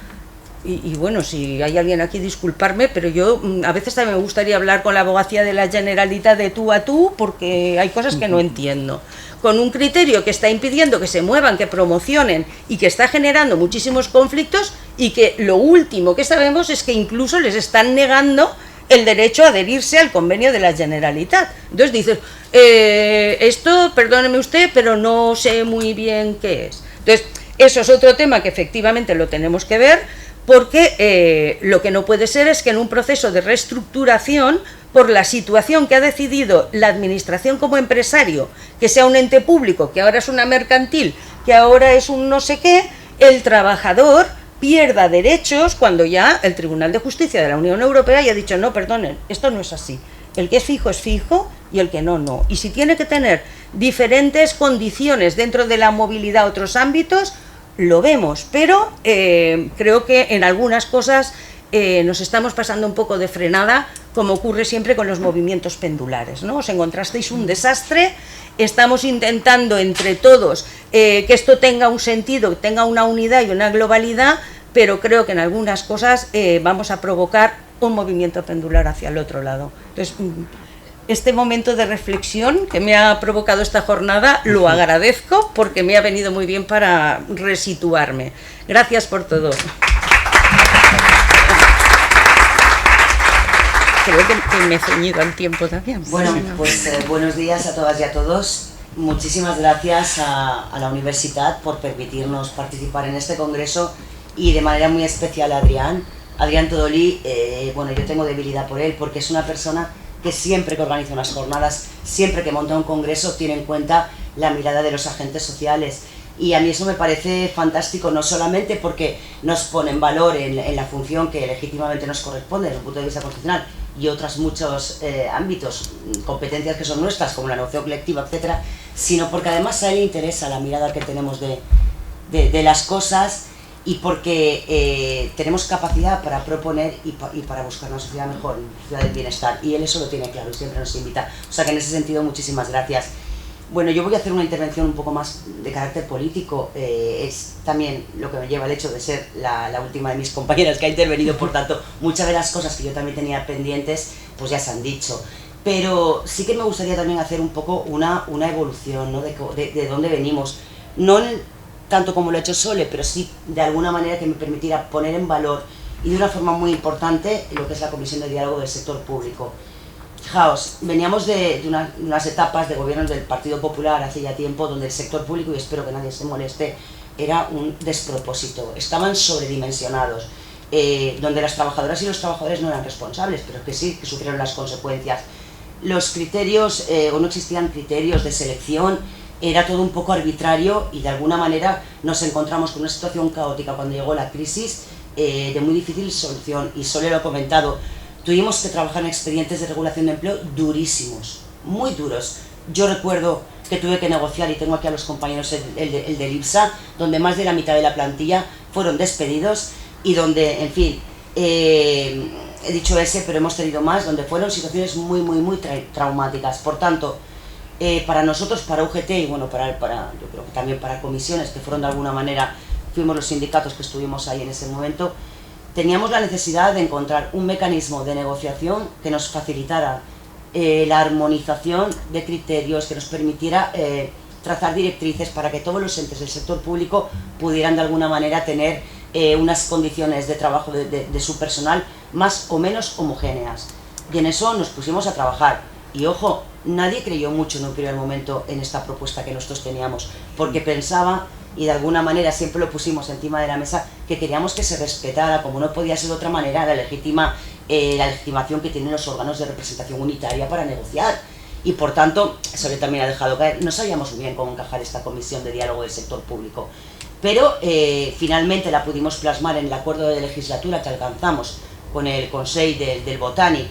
Y bueno, si hay alguien aquí, disculparme, pero yo a veces también me gustaría hablar con la abogacía de la Generalitat de tú a tú, porque hay cosas que no entiendo. Con un criterio que está impidiendo que se muevan, que promocionen, y que está generando muchísimos conflictos, y que lo último que sabemos es que incluso les están negando el derecho a adherirse al convenio de la Generalitat. Entonces dices, esto, perdóneme usted, pero no sé muy bien qué es. Entonces, eso es otro tema que efectivamente lo tenemos que ver, porque lo que no puede ser es que en un proceso de reestructuración, por la situación que ha decidido la administración como empresario, que sea un ente público, que ahora es una mercantil, que ahora es un no sé qué, el trabajador pierda derechos cuando ya el Tribunal de Justicia de la Unión Europea ya ha dicho, no, perdonen, esto no es así. El que es fijo y el que no, no. Y si tiene que tener diferentes condiciones dentro de la movilidad a otros ámbitos, lo vemos, pero creo que en algunas cosas nos estamos pasando un poco de frenada, como ocurre siempre con los movimientos pendulares, ¿no? Os encontrasteis un desastre, estamos intentando entre todos que esto tenga un sentido, tenga una unidad y una globalidad, pero creo que en algunas cosas vamos a provocar un movimiento pendular hacia el otro lado. Entonces, este momento de reflexión que me ha provocado esta jornada lo agradezco, porque me ha venido muy bien para resituarme. Gracias por todo. Creo que me he ceñido al tiempo también.
Bueno, pues buenos días a todas y a todos. Muchísimas gracias a la universidad por permitirnos participar en este congreso, y de manera muy especial a Adrián Todolí. Bueno, yo tengo debilidad por él, porque es una persona que siempre que organiza unas jornadas, siempre que monta un congreso, tiene en cuenta la mirada de los agentes sociales. Y a mí eso me parece fantástico, no solamente porque nos pone en valor en la función que legítimamente nos corresponde desde un punto de vista constitucional, y otros muchos ámbitos, competencias que son nuestras, como la negociación colectiva, etcétera, sino porque además a él le interesa la mirada que tenemos de las cosas, y porque tenemos capacidad para proponer y para buscar una sociedad mejor, una sociedad del bienestar, y él eso lo tiene claro y siempre nos invita. O sea que en ese sentido, muchísimas gracias. Bueno, yo voy a hacer una intervención un poco más de carácter político, es también lo que me lleva al hecho de ser la última de mis compañeras que ha intervenido, por tanto, muchas de las cosas que yo también tenía pendientes, pues ya se han dicho. Pero sí que me gustaría también hacer un poco una evolución, ¿no?, de dónde venimos. No tanto como lo ha hecho Sole, pero sí de alguna manera que me permitiera poner en valor y de una forma muy importante lo que es la Comisión de Diálogo del Sector Público. Fijaos, veníamos de unas etapas de gobiernos del Partido Popular hace ya tiempo donde el sector público, y espero que nadie se moleste, era un despropósito, estaban sobredimensionados, donde las trabajadoras y los trabajadores no eran responsables, pero que sí que sufrieron las consecuencias. Los criterios, o no existían criterios de selección, era todo un poco arbitrario y de alguna manera nos encontramos con una situación caótica cuando llegó la crisis, de muy difícil solución, y solo lo he comentado. Tuvimos que trabajar en expedientes de regulación de empleo durísimos, muy duros. Yo recuerdo que tuve que negociar, y tengo aquí a los compañeros el del IPSA, donde más de la mitad de la plantilla fueron despedidos y donde, en fin, he dicho ese, pero hemos tenido más, donde fueron situaciones muy traumáticas. Por tanto, para nosotros, para UGT y bueno, yo creo que también para comisiones, que fueron de alguna manera, fuimos los sindicatos que estuvimos ahí en ese momento, teníamos la necesidad de encontrar un mecanismo de negociación que nos facilitara la armonización de criterios, que nos permitiera trazar directrices para que todos los entes del sector público pudieran de alguna manera tener unas condiciones de trabajo de su personal más o menos homogéneas. Y en eso nos pusimos a trabajar. Y ojo, nadie creyó mucho en un primer momento en esta propuesta que nosotros teníamos, porque pensaba, y de alguna manera siempre lo pusimos encima de la mesa, que queríamos que se respetara, como no podía ser de otra manera, la legitimación que tienen los órganos de representación unitaria para negociar. Y por tanto, eso también ha dejado caer, no sabíamos muy bien cómo encajar esta comisión de diálogo del sector público, pero finalmente la pudimos plasmar en el acuerdo de legislatura que alcanzamos con el Consejo del Botànic,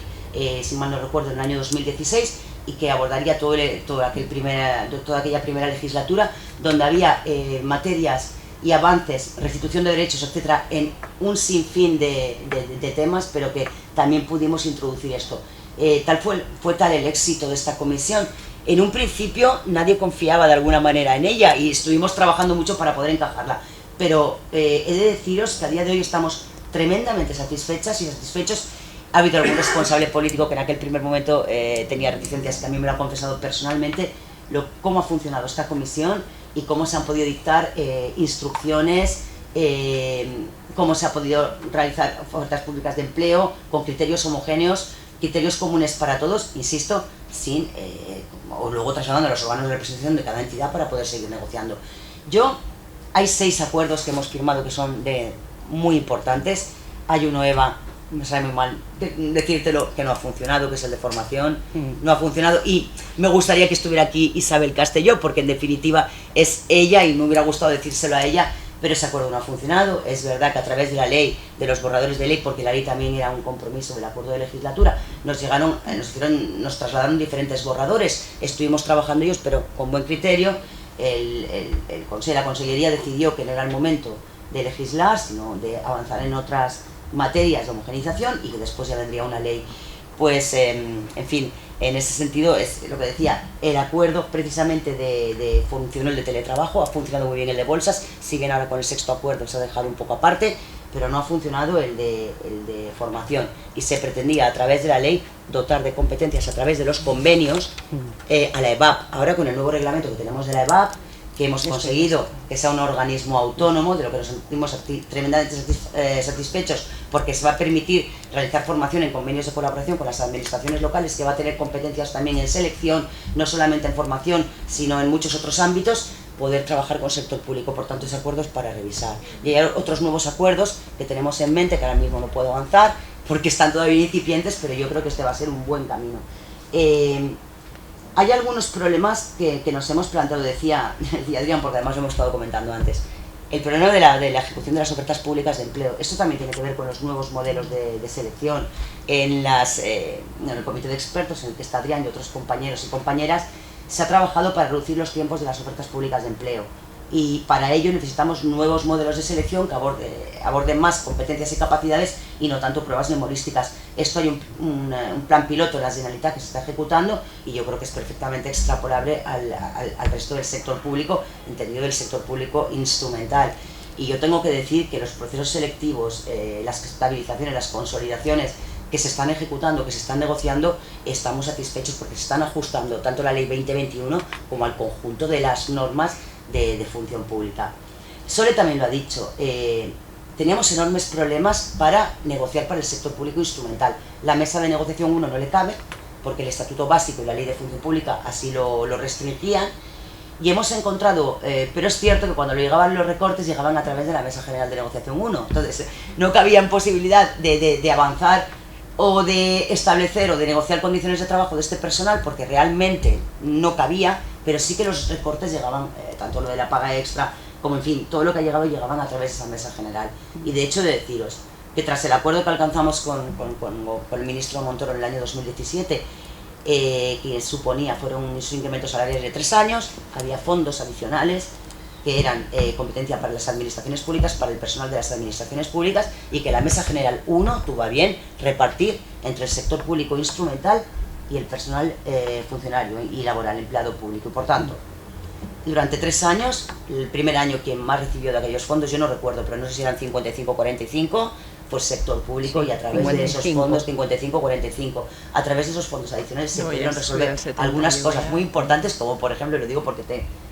si mal no recuerdo, en el año 2016, y que abordaría toda aquella primera legislatura, donde había materias y avances, restitución de derechos, etcétera, en un sinfín de temas, pero que también pudimos introducir esto. Fue tal el éxito de esta comisión. En un principio nadie confiaba de alguna manera en ella y estuvimos trabajando mucho para poder encajarla, pero he de deciros que a día de hoy estamos tremendamente satisfechas y satisfechos. Ha habido algún responsable político que en aquel primer momento tenía reticencias, que a mí me lo ha confesado personalmente, cómo ha funcionado esta comisión y cómo se han podido dictar instrucciones, cómo se ha podido realizar ofertas públicas de empleo con criterios homogéneos, criterios comunes para todos, insisto, o luego trasladando a los órganos de representación de cada entidad para poder seguir negociando. Hay 6 acuerdos que hemos firmado que son muy importantes. Hay uno, Eva, me sabe muy mal decírtelo, que no ha funcionado, que es el de formación. No ha funcionado, y me gustaría que estuviera aquí Isabel Castelló, porque en definitiva es ella y me hubiera gustado decírselo a ella, pero ese acuerdo no ha funcionado. Es verdad que a través de la ley, de los borradores de ley, porque la ley también era un compromiso del acuerdo de legislatura, nos trasladaron diferentes borradores, estuvimos trabajando ellos, pero con buen criterio. La Consellería decidió que no era el momento de legislar, sino de avanzar en otras materias de homogenización, y que después ya vendría una ley. Pues, en fin, en ese sentido es lo que decía, el acuerdo precisamente funcionó el de teletrabajo, ha funcionado muy bien el de bolsas, si bien ahora con el 6º acuerdo se ha dejado un poco aparte, pero no ha funcionado el de formación, y se pretendía a través de la ley dotar de competencias a través de los convenios a la EVAP. Ahora con el nuevo reglamento que tenemos de la EVAP, que hemos conseguido que sea un organismo autónomo, de lo que nos sentimos tremendamente satisfechos, porque se va a permitir realizar formación en convenios de colaboración con las administraciones locales, que va a tener competencias también en selección, no solamente en formación, sino en muchos otros ámbitos, poder trabajar con el sector público. Por tanto, ese acuerdo es para revisar. Y hay otros nuevos acuerdos que tenemos en mente, que ahora mismo no puedo avanzar, porque están todavía incipientes, pero yo creo que este va a ser un buen camino. Hay algunos problemas que nos hemos planteado, decía Adrián, porque además lo hemos estado comentando antes. El problema de la ejecución de las ofertas públicas de empleo. Esto también tiene que ver con los nuevos modelos de selección. En el comité de expertos, en el que está Adrián y otros compañeros y compañeras, se ha trabajado para reducir los tiempos de las ofertas públicas de empleo. Y para ello necesitamos nuevos modelos de selección que aborden más competencias y capacidades y no tanto pruebas memorísticas. Esto hay un plan piloto en la Generalitat que se está ejecutando, y yo creo que es perfectamente extrapolable al resto del sector público, entendido el sector público instrumental. Y yo tengo que decir que los procesos selectivos, las estabilizaciones, las consolidaciones que se están ejecutando, que se están negociando, estamos satisfechos porque se están ajustando tanto a la Ley 2021 como al conjunto de las normas de función pública. Sole también lo ha dicho, teníamos enormes problemas para negociar para el sector público instrumental. La mesa de negociación 1 no le cabe, porque el Estatuto Básico y la Ley de Función Pública así lo restringían, y hemos encontrado, pero es cierto que cuando llegaban los recortes llegaban a través de la Mesa General de Negociación 1, entonces no cabía posibilidad de avanzar o de establecer o de negociar condiciones de trabajo de este personal, porque realmente no cabía, pero sí que los recortes llegaban, tanto lo de la paga extra como, en fin, todo lo que ha llegado llegaban a través de esa Mesa General. Y de hecho, de deciros que tras el acuerdo que alcanzamos con el ministro Montoro en el año 2017, que suponía, fueron unos incrementos salariales de 3 años, había fondos adicionales que eran competencia para las administraciones públicas, para el personal de las administraciones públicas, y que la Mesa General 1 tuvo a bien repartir entre el sector público instrumental y el personal funcionario y laboral, empleado público. Y por tanto, durante 3 años, el primer año quien más recibió de aquellos fondos, yo no recuerdo, pero no sé si eran 55 o 45, pues sector público, y a través 55. De esos fondos, 55-45, a través de esos fondos adicionales se pudieron resolver algunas cosas muy importantes, como por ejemplo, lo digo porque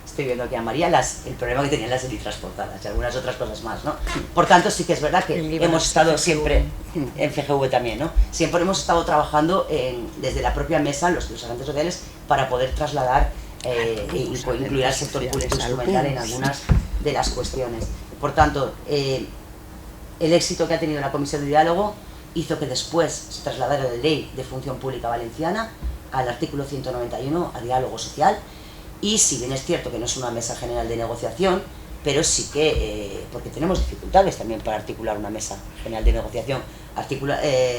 estoy viendo aquí a María, el problema que tenían las helitransportadas y algunas otras cosas más, ¿no? Por tanto, sí que es verdad que hemos estado siempre, en FGV también, ¿no? Siempre hemos estado trabajando desde la propia mesa, los agentes sociales, para poder trasladar e incluir al sector público instrumental en algunas de las cuestiones. Por tanto, el éxito que ha tenido la Comisión de Diálogo hizo que después se trasladara la Ley de Función Pública Valenciana al artículo 191, a diálogo social, y si bien es cierto que no es una mesa general de negociación, pero sí que, porque tenemos dificultades también para articular una mesa general de negociación,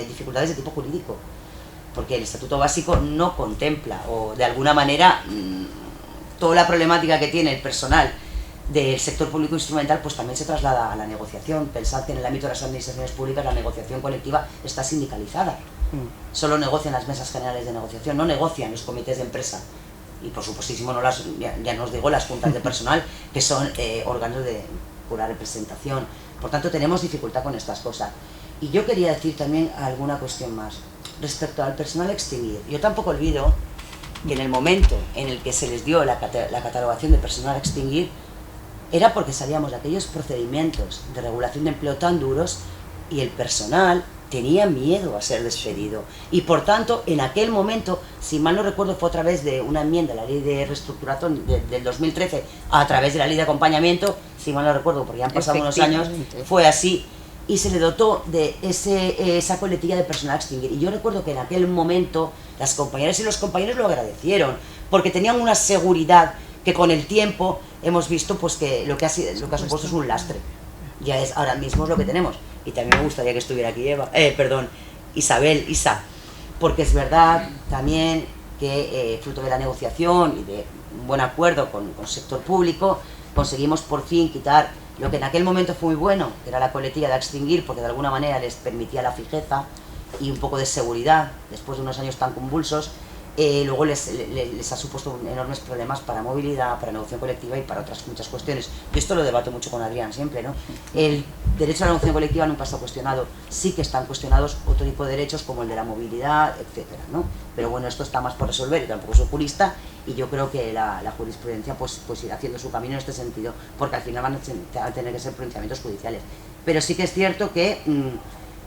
dificultades de tipo jurídico, porque el Estatuto Básico no contempla, o de alguna manera, toda la problemática que tiene el personal del sector público instrumental, pues también se traslada a la negociación. Pensad que en el ámbito de las administraciones públicas la negociación colectiva está sindicalizada. Solo negocian las mesas generales de negociación, no negocian los comités de empresa. Y por supuestísimo, ya no os digo las juntas de personal, que son órganos de pura representación. Por tanto, tenemos dificultad con estas cosas. Y yo quería decir también alguna cuestión más. Respecto al personal a extinguir, yo tampoco olvido que en el momento en el que se les dio la catalogación de personal a extinguir, era porque sabíamos de aquellos procedimientos de regulación de empleo tan duros y el personal tenía miedo a ser despedido. Y por tanto, en aquel momento, si mal no recuerdo, fue a través de una enmienda a la ley de reestructuración del 2013, a través de la ley de acompañamiento, si mal no recuerdo, porque ya han pasado unos años, fue así, y se le dotó de esa coletilla de personal a extinguir. Y yo recuerdo que en aquel momento las compañeras y los compañeros lo agradecieron, porque tenían una seguridad que con el tiempo hemos visto pues que lo que ha supuesto es un lastre. Ya es, ahora mismo es lo que tenemos. Y también me gustaría que estuviera aquí Isa, porque es verdad también que fruto de la negociación y de un buen acuerdo con el sector público, conseguimos por fin quitar lo que en aquel momento fue muy bueno, que era la coletilla de extinguir, porque de alguna manera les permitía la fijeza y un poco de seguridad después de unos años tan convulsos. Luego les ha supuesto enormes problemas para movilidad, para negociación colectiva y para otras muchas cuestiones. Yo esto lo debato mucho con Adrián siempre, ¿no? El derecho a la negociación colectiva nunca está cuestionado, sí que están cuestionados otro tipo de derechos como el de la movilidad, etcétera, ¿no? Pero bueno, esto está más por resolver, y tampoco soy jurista, y yo creo que la jurisprudencia pues irá haciendo su camino en este sentido, porque al final van a tener que ser pronunciamientos judiciales. Pero sí que es cierto que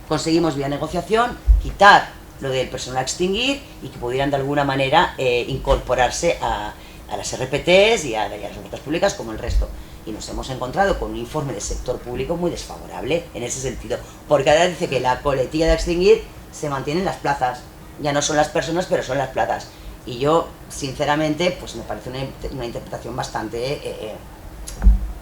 conseguimos vía negociación quitar lo del personal a extinguir y que pudieran de alguna manera incorporarse a las RPTs y a las ofertas públicas como el resto. Y nos hemos encontrado con un informe del sector público muy desfavorable en ese sentido, porque ahora dice que la coletilla de extinguir se mantiene en las plazas, ya no son las personas, pero son las plazas. Y yo, sinceramente, pues me parece una interpretación bastante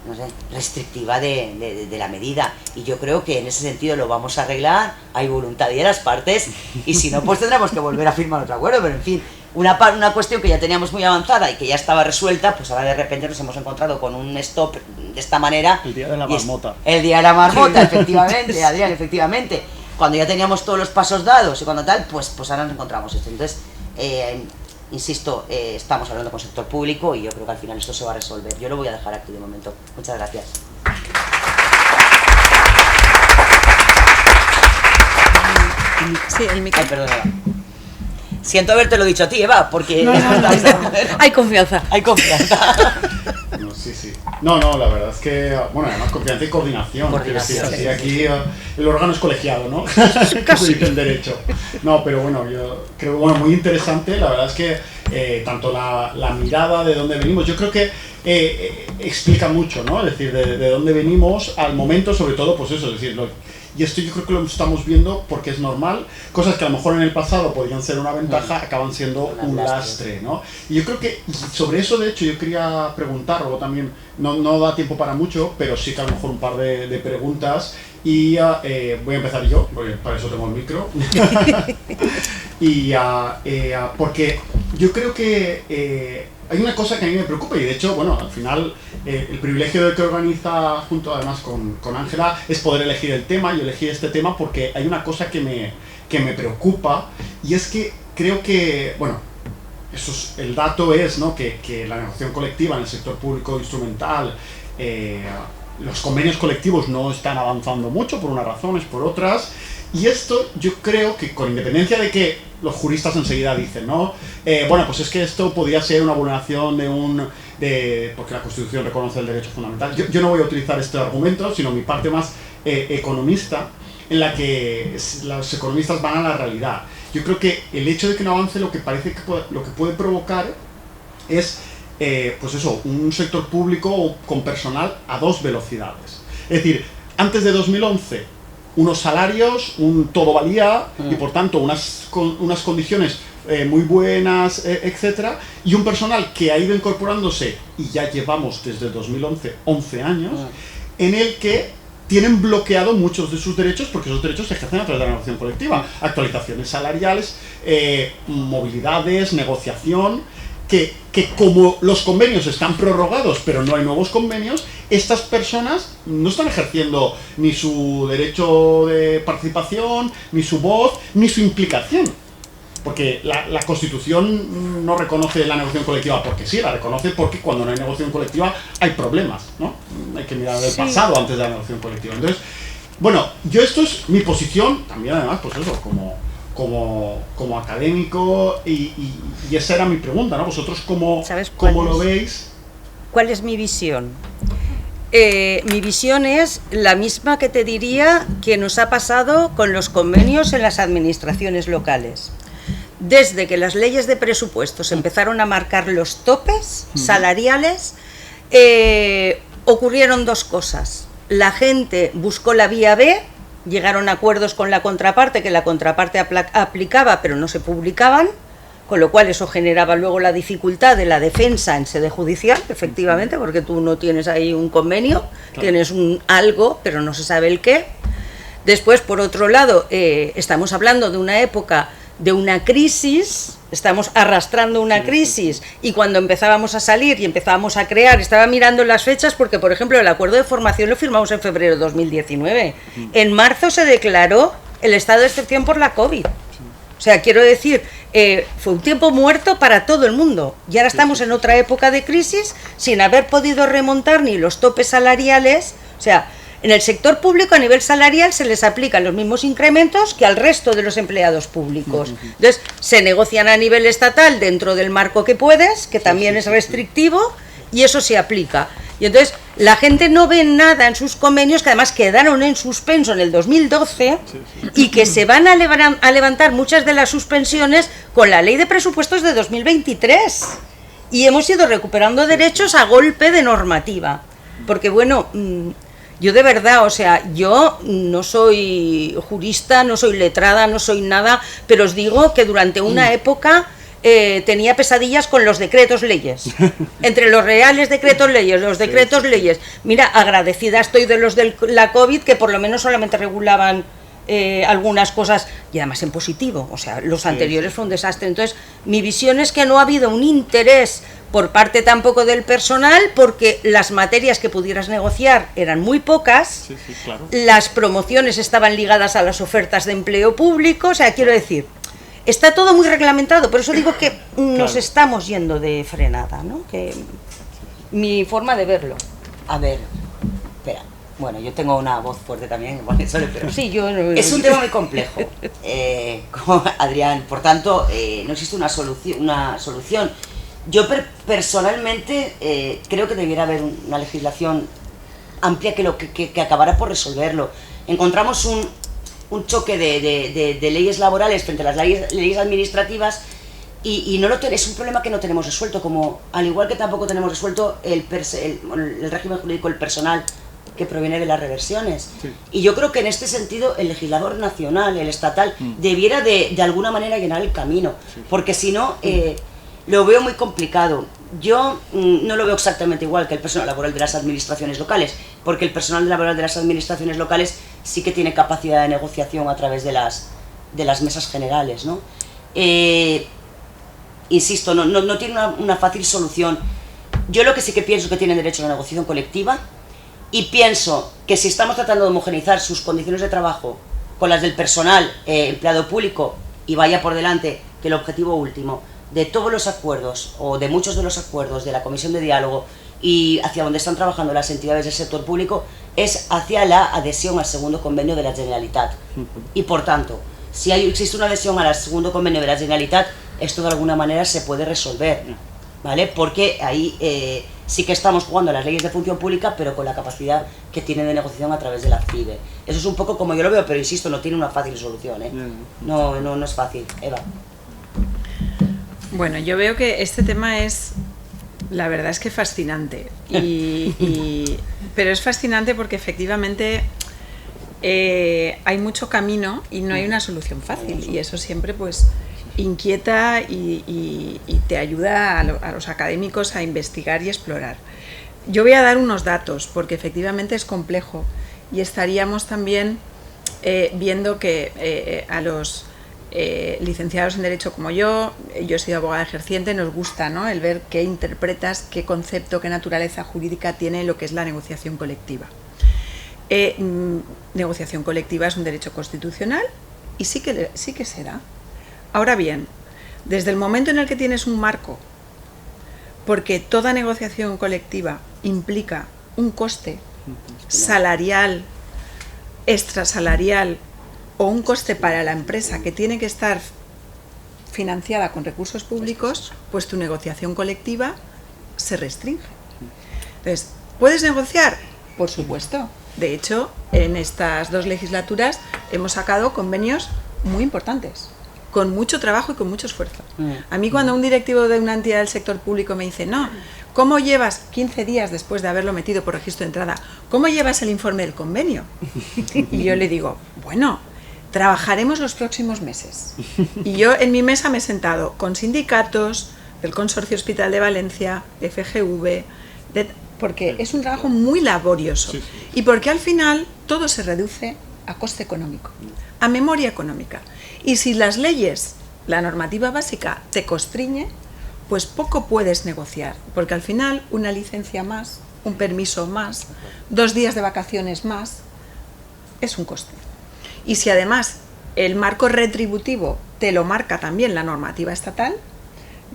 no sé, restrictiva de la medida, y yo creo que en ese sentido lo vamos a arreglar, hay voluntad de las partes, y si no, pues tendremos que volver a firmar otro acuerdo, pero en fin, una cuestión que ya teníamos muy avanzada y que ya estaba resuelta, pues ahora de repente nos hemos encontrado con un stop de esta manera.
El día de la marmota.
El día de la marmota, efectivamente, Adrián, efectivamente. Cuando ya teníamos todos los pasos dados y cuando tal, pues ahora nos encontramos esto. Entonces, insisto, estamos hablando con el sector público y yo creo que al final esto se va a resolver. Yo lo voy a dejar aquí de momento. Muchas gracias.
Sí, el micro.
Ay, perdona. Siento habértelo dicho a ti, Eva, porque...
Hay confianza.
Hay confianza.
No, sí. No, la verdad es que, bueno, además confianza y coordinación.
Coordinación,
Así
sí,
aquí el órgano es colegiado, ¿no? Como dice el derecho. No, pero bueno, yo creo, bueno, muy interesante. La verdad es que tanto la mirada de dónde venimos, yo creo que explica mucho, ¿no? Es decir, de dónde venimos al momento, sobre todo, pues eso, es decir, y esto yo creo que lo estamos viendo porque es normal. Cosas que a lo mejor en el pasado podían ser una ventaja, acaban siendo un lastre, ¿no? Y yo creo que sobre eso, de hecho, yo quería preguntar, luego también, no da tiempo para mucho, pero sí que a lo mejor un par de preguntas. Y voy a empezar yo, porque para eso tengo el micro. Porque yo creo que hay una cosa que a mí me preocupa, y de hecho, bueno, al final el privilegio del que organiza junto además con Ángela es poder elegir el tema. Yo elegí este tema porque hay una cosa que me preocupa, y es que creo que, bueno, el dato es, ¿no?, que la negociación colectiva en el sector público instrumental, los convenios colectivos no están avanzando mucho por unas razones, por otras. Y esto yo creo que, con independencia de que los juristas enseguida dicen, ¿no? Bueno, pues es que esto podría ser una vulneración porque la Constitución reconoce el derecho fundamental. Yo no voy a utilizar este argumento, sino mi parte más economista, en la que los economistas van a la realidad. Yo creo que el hecho de que no avance lo que puede provocar es, pues eso, un sector público con personal a dos velocidades. Es decir, antes de 2011, unos salarios, un todo valía, y por tanto unas condiciones muy buenas, etcétera, y un personal que ha ido incorporándose, y ya llevamos desde 2011 11 años, en el que tienen bloqueado muchos de sus derechos, porque esos derechos se ejercen a través de la negociación colectiva, actualizaciones salariales, movilidades, negociación, que como los convenios están prorrogados pero no hay nuevos convenios, estas personas no están ejerciendo ni su derecho de participación, ni su voz, ni su implicación. Porque la Constitución no reconoce la negociación colectiva porque sí, la reconoce porque cuando no hay negociación colectiva hay problemas, ¿no? Hay que mirar el pasado antes de la negociación colectiva. Entonces, bueno, esto es mi posición, también además, pues eso, como académico, y esa era mi pregunta, ¿no? Vosotros cómo lo veis.
¿Cuál es mi visión? Mi visión es la misma que te diría que nos ha pasado con los convenios en las administraciones locales. Desde que las leyes de presupuestos empezaron a marcar los topes salariales, ocurrieron dos cosas. La gente buscó la vía B, llegaron a acuerdos con la contraparte, que la contraparte aplicaba pero no se publicaban, con lo cual eso generaba luego la dificultad de la defensa en sede judicial, efectivamente, porque tú no tienes ahí un convenio, claro, tienes algo, pero no se sabe el qué. Después, por otro lado, estamos hablando de una época de una crisis, estamos arrastrando una crisis, y cuando empezábamos a salir y empezábamos a crear, estaba mirando las fechas porque, por ejemplo, el acuerdo de formación lo firmamos en febrero de 2019. En marzo se declaró el estado de excepción por la COVID. O sea, quiero decir, fue un tiempo muerto para todo el mundo. Y ahora estamos en otra época de crisis sin haber podido remontar ni los topes salariales. O sea, en el sector público a nivel salarial se les aplican los mismos incrementos que al resto de los empleados públicos. Entonces, se negocian a nivel estatal dentro del marco que puedes, que también es restrictivo, y eso se aplica. Y entonces la gente no ve nada en sus convenios, que además quedaron en suspenso en el 2012, y que se van a levantar muchas de las suspensiones con la ley de presupuestos de 2023. Y hemos ido recuperando derechos a golpe de normativa. Porque bueno, yo de verdad, o sea, yo no soy jurista, no soy letrada, no soy nada, pero os digo que durante una época tenía pesadillas con los decretos leyes. Entre los reales decretos leyes, los decretos leyes. Mira, agradecida estoy de los de la COVID, que por lo menos solamente regulaban algunas cosas, y además en positivo. O sea, los anteriores fue un desastre. Entonces, mi visión es que no ha habido un interés por parte tampoco del personal, porque las materias que pudieras negociar eran muy pocas, claro, las promociones estaban ligadas a las ofertas de empleo público. O sea, quiero decir, está todo muy reglamentado, por eso digo que nos estamos yendo de frenada, ¿no? Que mi forma de verlo.
A ver, espera. Bueno, yo tengo una voz fuerte también, bueno, pero
sí, yo no,
es un tema muy complejo, como Adrián. Por tanto, no existe una solución. Yo personalmente creo que debiera haber una legislación amplia que acabara por resolverlo. Encontramos un choque de leyes laborales frente a las leyes administrativas y no es un problema que no tenemos resuelto, como al igual que tampoco tenemos resuelto el régimen jurídico del personal que proviene de las reversiones. Sí. Y yo creo que en este sentido el legislador nacional, el estatal, debiera de alguna manera llenar el camino, porque si no, lo veo muy complicado. Yo no lo veo exactamente igual que el personal laboral de las administraciones locales, porque el personal laboral de las administraciones locales sí que tiene capacidad de negociación a través de las mesas generales, ¿no? Insisto, no tiene una fácil solución. Yo lo que sí que pienso es que tienen derecho a la negociación colectiva, y pienso que si estamos tratando de homogeneizar sus condiciones de trabajo con las del personal empleado público, y vaya por delante que el objetivo último de todos los acuerdos, o de muchos de los acuerdos de la Comisión de Diálogo y hacia donde están trabajando las entidades del sector público, es hacia la adhesión al segundo convenio de la Generalitat. Y por tanto, si existe una adhesión al segundo convenio de la Generalitat, esto de alguna manera se puede resolver, ¿vale? Porque ahí sí que estamos jugando a las leyes de función pública, pero con la capacidad que tiene de negociación a través de la FIBE. Eso es un poco como yo lo veo, pero insisto, no tiene una fácil solución, ¿eh? No es fácil. Eva.
Bueno, yo veo que este tema es, la verdad es que fascinante, pero es fascinante porque efectivamente hay mucho camino y no hay una solución fácil, y eso siempre pues inquieta y te ayuda a los académicos a investigar y explorar. Yo voy a dar unos datos porque efectivamente es complejo, y estaríamos también viendo que a los licenciados en Derecho como yo he sido abogada ejerciente, nos gusta, ¿no?, el ver qué interpretas, qué concepto, qué naturaleza jurídica tiene lo que es la negociación colectiva. Negociación colectiva es un derecho constitucional y sí que se da. Ahora bien, desde el momento en el que tienes un marco, porque toda negociación colectiva implica un coste salarial, extrasalarial, o un coste para la empresa que tiene que estar financiada con recursos públicos, pues tu negociación colectiva se restringe. Entonces, ¿puedes negociar? Por supuesto. De hecho, en estas 2 legislaturas hemos sacado convenios muy importantes, con mucho trabajo y con mucho esfuerzo. A mí, cuando un directivo de una entidad del sector público me dice, no, ¿cómo llevas 15 días después de haberlo metido por registro de entrada? ¿Cómo llevas el informe del convenio? Y yo le digo, bueno, trabajaremos los próximos meses. Y yo en mi mesa me he sentado con sindicatos del Consorcio Hospital de Valencia, de FGV, porque es un trabajo muy laborioso, y porque al final todo se reduce a coste económico, a memoria económica. Y si las leyes, la normativa básica te constriñe, pues poco puedes negociar, porque al final una licencia más, un permiso más, 2 días de vacaciones más, es un coste. Y si además el marco retributivo te lo marca también la normativa estatal,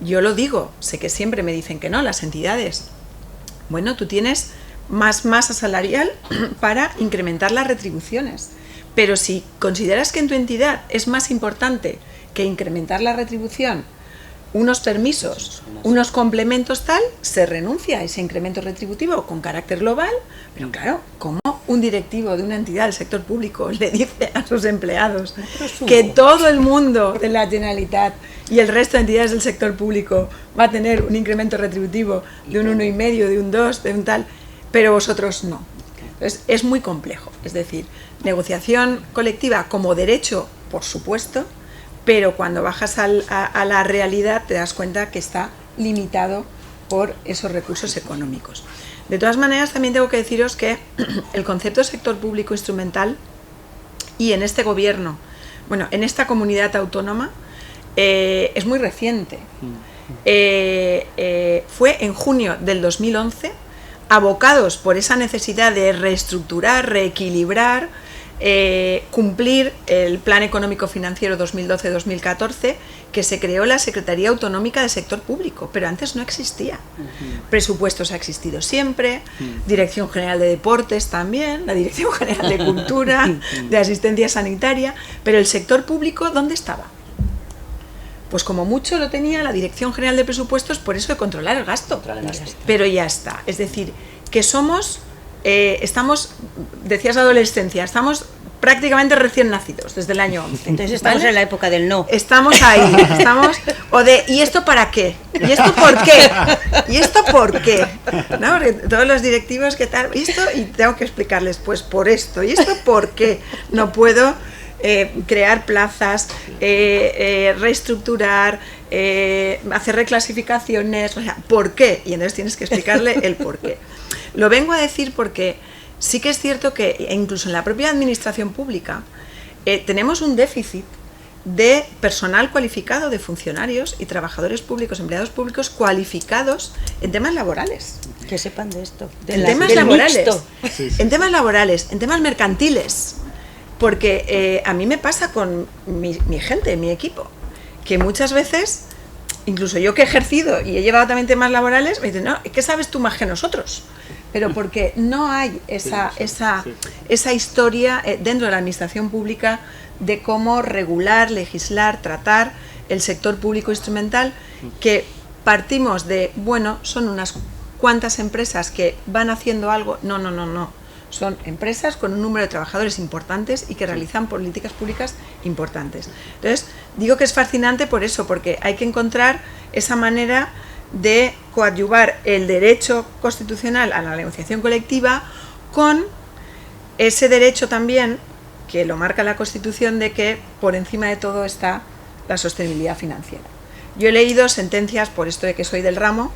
yo lo digo, sé que siempre me dicen que no, las entidades. Bueno, tú tienes más masa salarial para incrementar las retribuciones, pero si consideras que en tu entidad es más importante que incrementar la retribución, unos permisos, unos complementos tal, se renuncia a ese incremento retributivo con carácter global. Pero claro, ¿cómo un directivo de una entidad del sector público le dice a sus empleados que todo el mundo de la Generalitat y el resto de entidades del sector público va a tener un incremento retributivo de un 1,5, de un 2, de un tal, pero vosotros no? Entonces, es muy complejo. Es decir, negociación colectiva como derecho, por supuesto, pero cuando bajas a la realidad te das cuenta que está limitado por esos recursos económicos. De todas maneras, también tengo que deciros que el concepto de sector público instrumental, y en este gobierno, bueno, en esta comunidad autónoma, es muy reciente. Fue en junio del 2011, abocados por esa necesidad de reestructurar, reequilibrar, cumplir el Plan Económico Financiero 2012-2014, que se creó la Secretaría Autonómica del Sector Público, pero antes no existía. Presupuestos ha existido siempre, Dirección General de Deportes también, la Dirección General de Cultura, de Asistencia Sanitaria, pero el sector público, ¿dónde estaba? Pues como mucho lo tenía la Dirección General de Presupuestos, por eso de controlar el gasto. Pero ya está. Es decir, que estamos, decías adolescencia, estamos prácticamente recién nacidos, desde el año 11.
Entonces estamos en la época del no.
Estamos ahí, ¿y esto para qué? ¿Y esto por qué? ¿Y esto por qué? ¿No? Porque todos los directivos, ¿qué tal? Y tengo que explicarles, pues por esto, ¿y esto por qué? No puedo crear plazas, reestructurar, hacer reclasificaciones, o sea, ¿por qué? Y entonces tienes que explicarle el por qué. Lo vengo a decir porque sí que es cierto que incluso en la propia administración pública tenemos un déficit de personal cualificado, de funcionarios y trabajadores públicos, empleados públicos cualificados en temas laborales.
Que sepan de esto.
En temas laborales, en temas laborales, en temas mercantiles. Porque a mí me pasa con mi gente, mi equipo, que muchas veces, incluso yo que he ejercido y he llevado también temas laborales, me dicen, no, ¿qué sabes tú más que nosotros? Pero porque no hay esa historia dentro de la administración pública de cómo regular, legislar, tratar el sector público instrumental, que partimos de, bueno, son unas cuantas empresas que van haciendo algo. No. Son empresas con un número de trabajadores importantes y que realizan políticas públicas importantes. Entonces, digo que es fascinante por eso, porque hay que encontrar esa manera de coadyuvar el derecho constitucional a la negociación colectiva con ese derecho también, que lo marca la Constitución, de que por encima de todo está la sostenibilidad financiera. Yo he leído sentencias, por esto de que soy del ramo,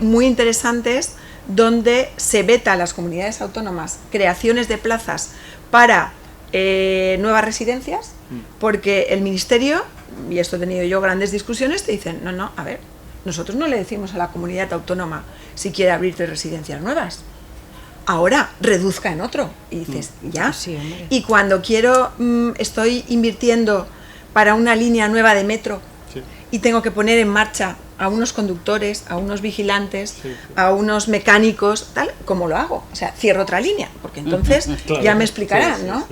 muy interesantes, donde se veta a las comunidades autónomas creaciones de plazas para nuevas residencias, porque el Ministerio, y esto he tenido yo grandes discusiones, te dicen, no, a ver, nosotros no le decimos a la comunidad autónoma si quiere abrirte residencias nuevas. Ahora reduzca en otro. Y dices, ya.
Sí,
y cuando estoy invirtiendo para una línea nueva de metro, y tengo que poner en marcha a unos conductores, a unos vigilantes, a unos mecánicos, tal, ¿cómo lo hago? O sea, cierro otra línea, porque entonces claro, ya me explicarán, ¿no?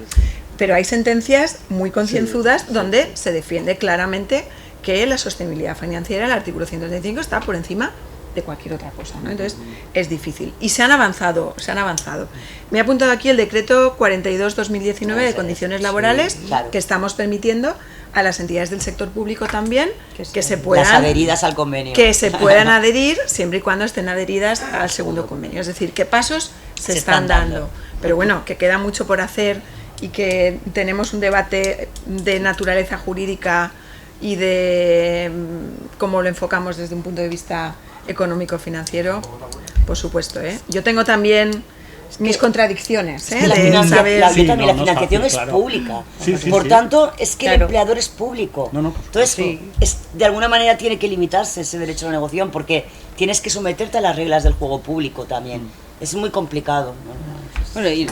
Pero hay sentencias muy concienzudas donde se defiende claramente que la sostenibilidad financiera, el artículo 135, está por encima de cualquier otra cosa, ¿no? Entonces es difícil. Y se han avanzado. Me he apuntado aquí el decreto 42/2019 de condiciones laborales, que estamos permitiendo a las entidades del sector público también que se puedan,
las adheridas al convenio,
que se puedan adherir siempre y cuando estén adheridas al segundo convenio. Es decir, que pasos se están dando. Pero bueno, que queda mucho por hacer y que tenemos un debate de naturaleza jurídica y de cómo lo enfocamos desde un punto de vista económico-financiero, por supuesto, ¿eh? Yo tengo también mis contradicciones, ¿eh?
La financiación es pública, por tanto es que el empleador es público, entonces de alguna manera tiene que limitarse ese derecho a la negociación, porque tienes que someterte a las reglas del juego público también. Es muy complicado, ¿no?
Bueno, y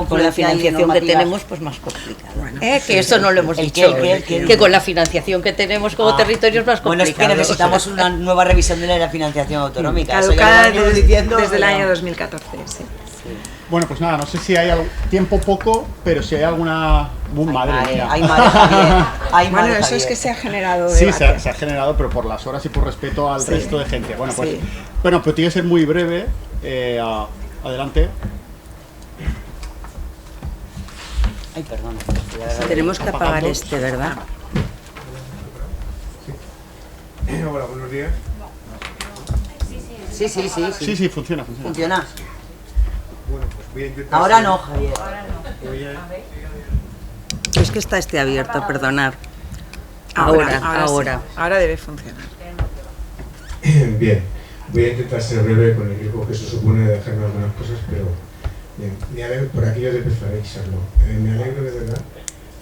con la financiación que tenemos, pues más complicado. Bueno, que eso no lo hemos dicho, que con la financiación que tenemos como territorio es más complicado.
Bueno, es que necesitamos una nueva revisión de la financiación autonómica.
Caducada desde el año 2014, sí.
Bueno, pues nada, no sé si hay tiempo poco, pero si hay alguna... madre mía.
Bueno, eso es que se ha generado
debate. Sí, se ha generado, pero por las horas y por respeto al resto de gente. Bueno, pues pero tiene que ser muy breve. Adelante.
Ay, perdón.
Tenemos que apagar ¿verdad?
Hola, buenos días.
Sí, funciona.
Bueno, pues voy a intentar...
Ahora no, Javier.
Es que está abierto, perdonar.
Ahora debe funcionar.
Bien, voy a intentar ser breve con el riesgo que se supone de dejarme algunas cosas, pero bien, me alegro, por aquello de precisarlo. Me alegro de verdad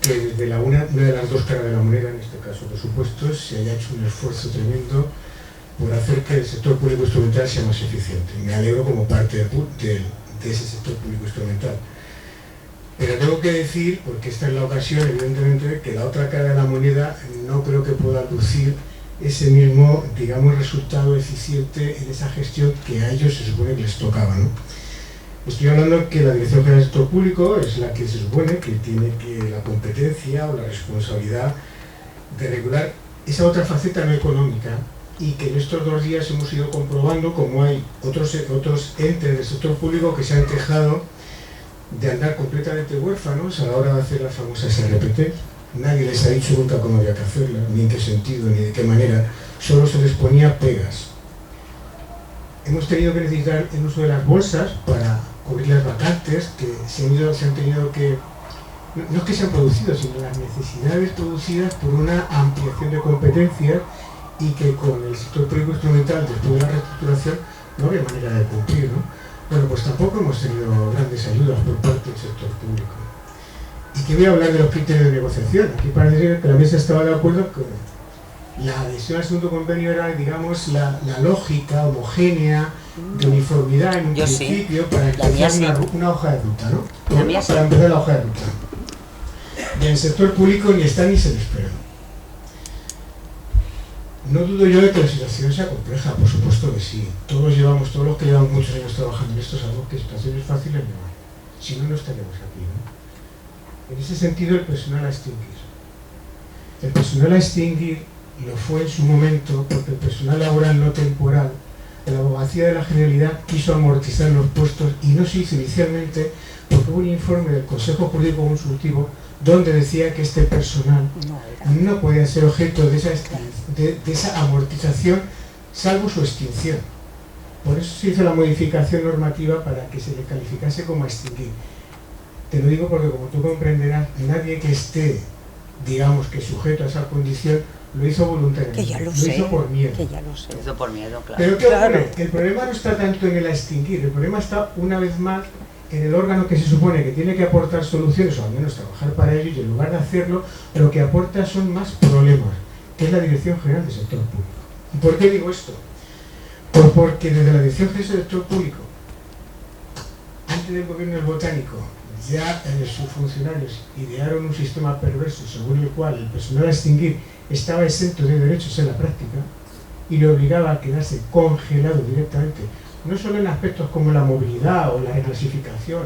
que desde una de las dos caras de la moneda, en este caso presupuestos, se haya hecho un esfuerzo tremendo por hacer que el sector público instrumental sea más eficiente. Me alegro como parte de ese sector público instrumental. Pero tengo que decir, porque esta es la ocasión, evidentemente, que la otra cara de la moneda no creo que pueda lucir ese mismo, digamos, resultado eficiente en esa gestión que a ellos se supone que les tocaba, ¿no? Estoy hablando que la Dirección General del Sector Público es la que se supone que tiene la competencia o la responsabilidad de regular esa otra faceta no económica, y que en estos 2 días hemos ido comprobando como hay otros entes del sector público que se han quejado de andar completamente huérfanos a la hora de hacer las famosas RPT. Nadie les ha dicho nunca cómo había que hacerlas, ni en qué sentido, ni de qué manera, solo se les ponía pegas. Hemos tenido que necesitar el uso de las bolsas para cubrir las vacantes que se han tenido que... No es que se han producido, sino las necesidades producidas por una ampliación de competencias y que con el sector público instrumental, después de la reestructuración, no había manera de cumplir, ¿no? Bueno, pues tampoco hemos tenido grandes ayudas por parte del sector público. Y que voy a hablar de los criterios de negociación. Aquí parece que la mesa estaba de acuerdo que la adhesión al segundo convenio era, digamos, la lógica homogénea de uniformidad en un principio para empezar una hoja de ruta, ¿no? Para empezar la hoja de ruta. Y en el sector público ni está ni se le espera. No dudo yo de que la situación sea compleja, por supuesto que sí. Todos los que llevamos muchos años trabajando en esto sabemos que situaciones fáciles no hay. Si no, no estaríamos aquí, ¿no? En ese sentido, el personal a extinguir. El personal a extinguir lo fue en su momento porque el personal laboral no temporal, la abogacía de la Generalidad quiso amortizar los puestos y no se hizo inicialmente porque hubo un informe del Consejo Jurídico Consultivo donde decía que este personal no podía ser objeto de esa amortización salvo su extinción. Por eso se hizo la modificación normativa para que se le calificase como a extinguir. Te lo digo porque, como tú comprenderás, nadie que esté, digamos, que sujeto a esa condición lo hizo voluntariamente.
Que ya lo
hizo por miedo.
Que ya lo sé.
Lo hizo por miedo, claro.
Pero ¿qué ocurre? El problema no está tanto en el a extinguir, el problema está una vez más en el órgano que se supone que tiene que aportar soluciones, o al menos trabajar para ello, y en lugar de hacerlo, lo que aporta son más problemas, que es la Dirección General del Sector Público. ¿Y por qué digo esto? Pues porque desde la Dirección General del Sector Público, antes del gobierno del Botánico, ya sus funcionarios idearon un sistema perverso según el cual el personal a extinguir estaba exento de derechos en la práctica y le obligaba a quedarse congelado directamente, no solo en aspectos como la movilidad o la reclasificación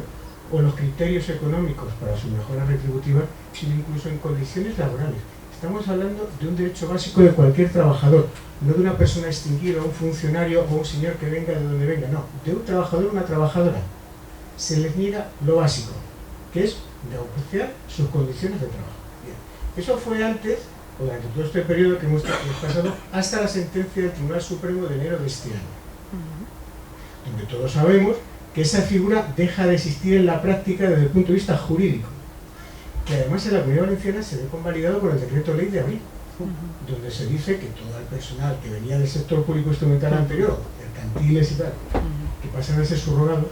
o los criterios económicos para su mejora retributiva, sino incluso en condiciones laborales. Estamos hablando de un derecho básico de cualquier trabajador, no de una persona extinguida, un funcionario o un señor que venga de donde venga, no, de un trabajador o una trabajadora. Se les niega lo básico, que es negociar sus condiciones de trabajo. Bien. Eso fue antes, o durante todo este periodo que hemos pasado, hasta la sentencia del Tribunal Supremo de enero de este año, donde todos sabemos que esa figura deja de existir en la práctica desde el punto de vista jurídico, que además en la Comunidad Valenciana se ve convalidado por el decreto ley de abril, donde se dice que todo el personal que venía del sector público instrumental anterior, mercantiles y tal, que pasan a ser subrogados,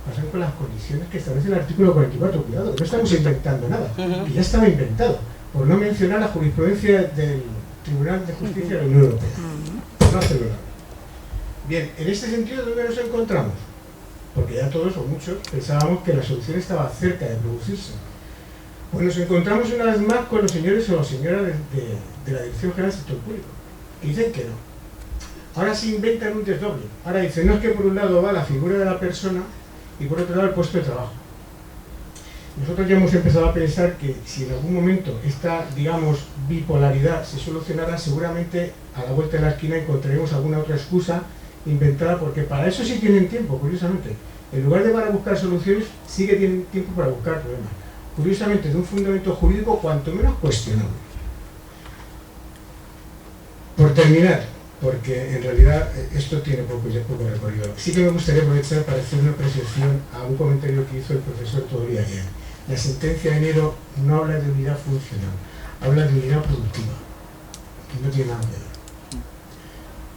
pasan con las condiciones que establece el artículo 44, cuidado, no estamos inventando nada, que ya estaba inventado, por no mencionar la jurisprudencia del Tribunal de Justicia de la Unión Europea, por no hacerlo nada. Bien, en este sentido, ¿dónde nos encontramos? Porque ya todos o muchos pensábamos que la solución estaba cerca de producirse. Pues nos encontramos una vez más con los señores o las señoras de la Dirección General del Sector Público, que dicen que no. Ahora se inventan un desdoble. Ahora dicen, no es que por un lado va la figura de la persona y por otro lado el puesto de trabajo. Nosotros ya hemos empezado a pensar que si en algún momento esta, digamos, bipolaridad se solucionara, seguramente a la vuelta de la esquina encontraremos alguna otra excusa inventada, porque para eso sí tienen tiempo, curiosamente. En lugar de para buscar soluciones, sí que tienen tiempo para buscar problemas. Curiosamente, de un fundamento jurídico cuanto menos cuestionable. Por terminar, porque en realidad esto tiene poco recorrido, sí que me gustaría aprovechar para hacer una apreciación a un comentario que hizo el profesor Todolí ayer. La sentencia de enero no habla de unidad funcional, habla de unidad productiva, que no tiene nada que ver.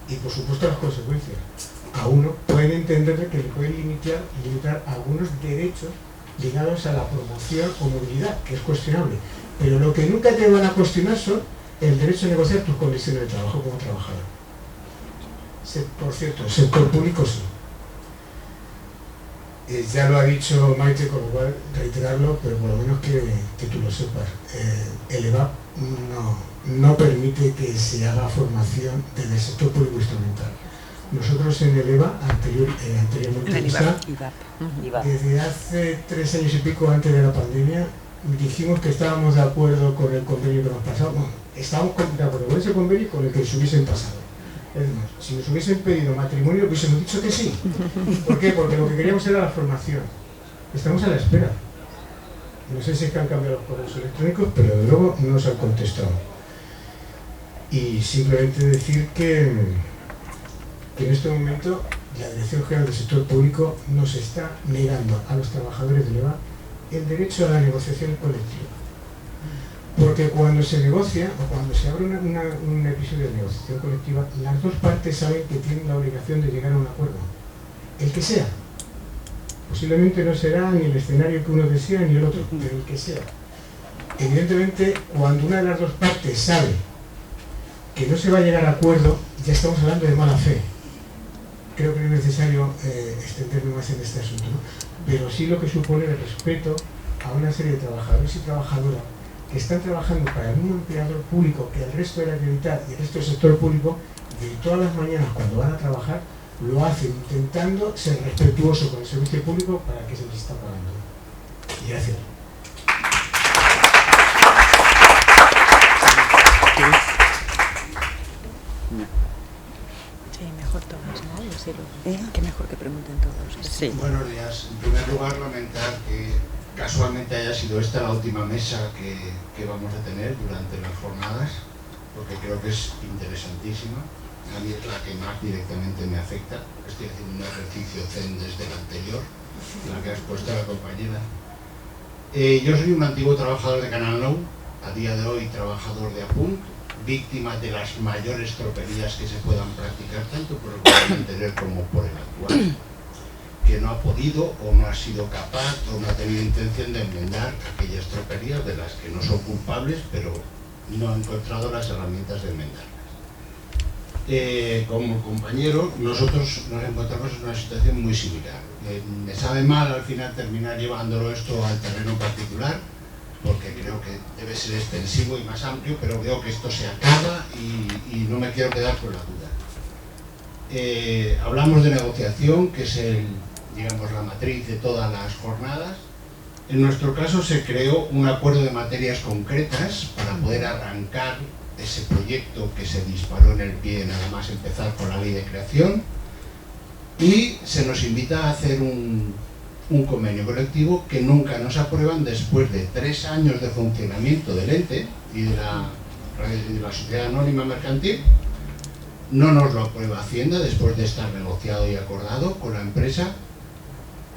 Y por supuesto las consecuencias. A uno pueden entender que le pueden limitar algunos derechos ligados a la promoción o movilidad, que es cuestionable. Pero lo que nunca te van a cuestionar son el derecho a negociar tus condiciones de trabajo como trabajador. Por cierto, el sector público sí. Ya lo ha dicho Maite, con lo cual reiterarlo, pero por lo menos que tú lo sepas. El EVAP no permite que se haga formación desde el sector público instrumental. Nosotros en el EVA, anteriormente desde hace 3 años y pico antes de la pandemia, dijimos que estábamos de acuerdo con el convenio que nos pasaba. Bueno, Estábamos de acuerdo con ese convenio con el que se hubiesen pasado. Es más, si nos hubiesen pedido matrimonio, hubiésemos dicho que sí. ¿Por qué? Porque lo que queríamos era la formación. Estamos a la espera. No sé si es que han cambiado los correos electrónicos, pero de luego no nos han contestado. Y simplemente decir que en este momento la Dirección General del Sector Público nos está negando a los trabajadores del EVA el derecho a la negociación colectiva. Porque cuando se negocia o cuando se abre un episodio de negociación colectiva, las dos partes saben que tienen la obligación de llegar a un acuerdo, el que sea. Posiblemente no será ni el escenario que uno desea ni el otro, pero el que sea. Evidentemente, cuando una de las dos partes sabe que no se va a llegar a acuerdo, ya estamos hablando de mala fe. Creo que no es necesario extenderme más en este asunto, ¿no? Pero sí lo que supone el respeto a una serie de trabajadores y trabajadoras que están trabajando para el mismo empleador público que el resto de la actividad y el resto del sector público, y todas las mañanas cuando van a trabajar lo hacen intentando ser respetuoso con el servicio público para que se les está pagando. Y gracias.
Sí, mejor todos, ¿no? Que mejor que pregunten todos.
Sí.
Buenos días. En primer lugar, lamentar que casualmente haya sido esta la última mesa que vamos a tener durante las jornadas, porque creo que es interesantísima. A mí es la que más directamente me afecta. Estoy haciendo un ejercicio zen desde la anterior, la que has puesto a la compañera. Yo soy un antiguo trabajador de Canal Nou, a día de hoy trabajador de Apunt, víctima de las mayores tropelías que se puedan practicar, tanto por el gobierno anterior como por el actual, que no ha podido o no ha sido capaz o no ha tenido intención de enmendar aquellas tropelías de las que no son culpables, pero no ha encontrado las herramientas de enmendarlas. Como compañero, nosotros nos encontramos en una situación muy similar. Me sabe mal al final terminar llevándolo esto al terreno particular, porque creo que debe ser extensivo y más amplio, pero veo que esto se acaba y no me quiero quedar con la duda. Hablamos de negociación, que es digamos, la matriz de todas las jornadas. En nuestro caso se creó un acuerdo de materias concretas para poder arrancar ese proyecto que se disparó en el pie nada más empezar con la ley de creación, y se nos invita a hacer un convenio colectivo que nunca nos aprueban después de 3 años de funcionamiento del ente y de la sociedad anónima mercantil. No nos lo aprueba Hacienda después de estar negociado y acordado con la empresa.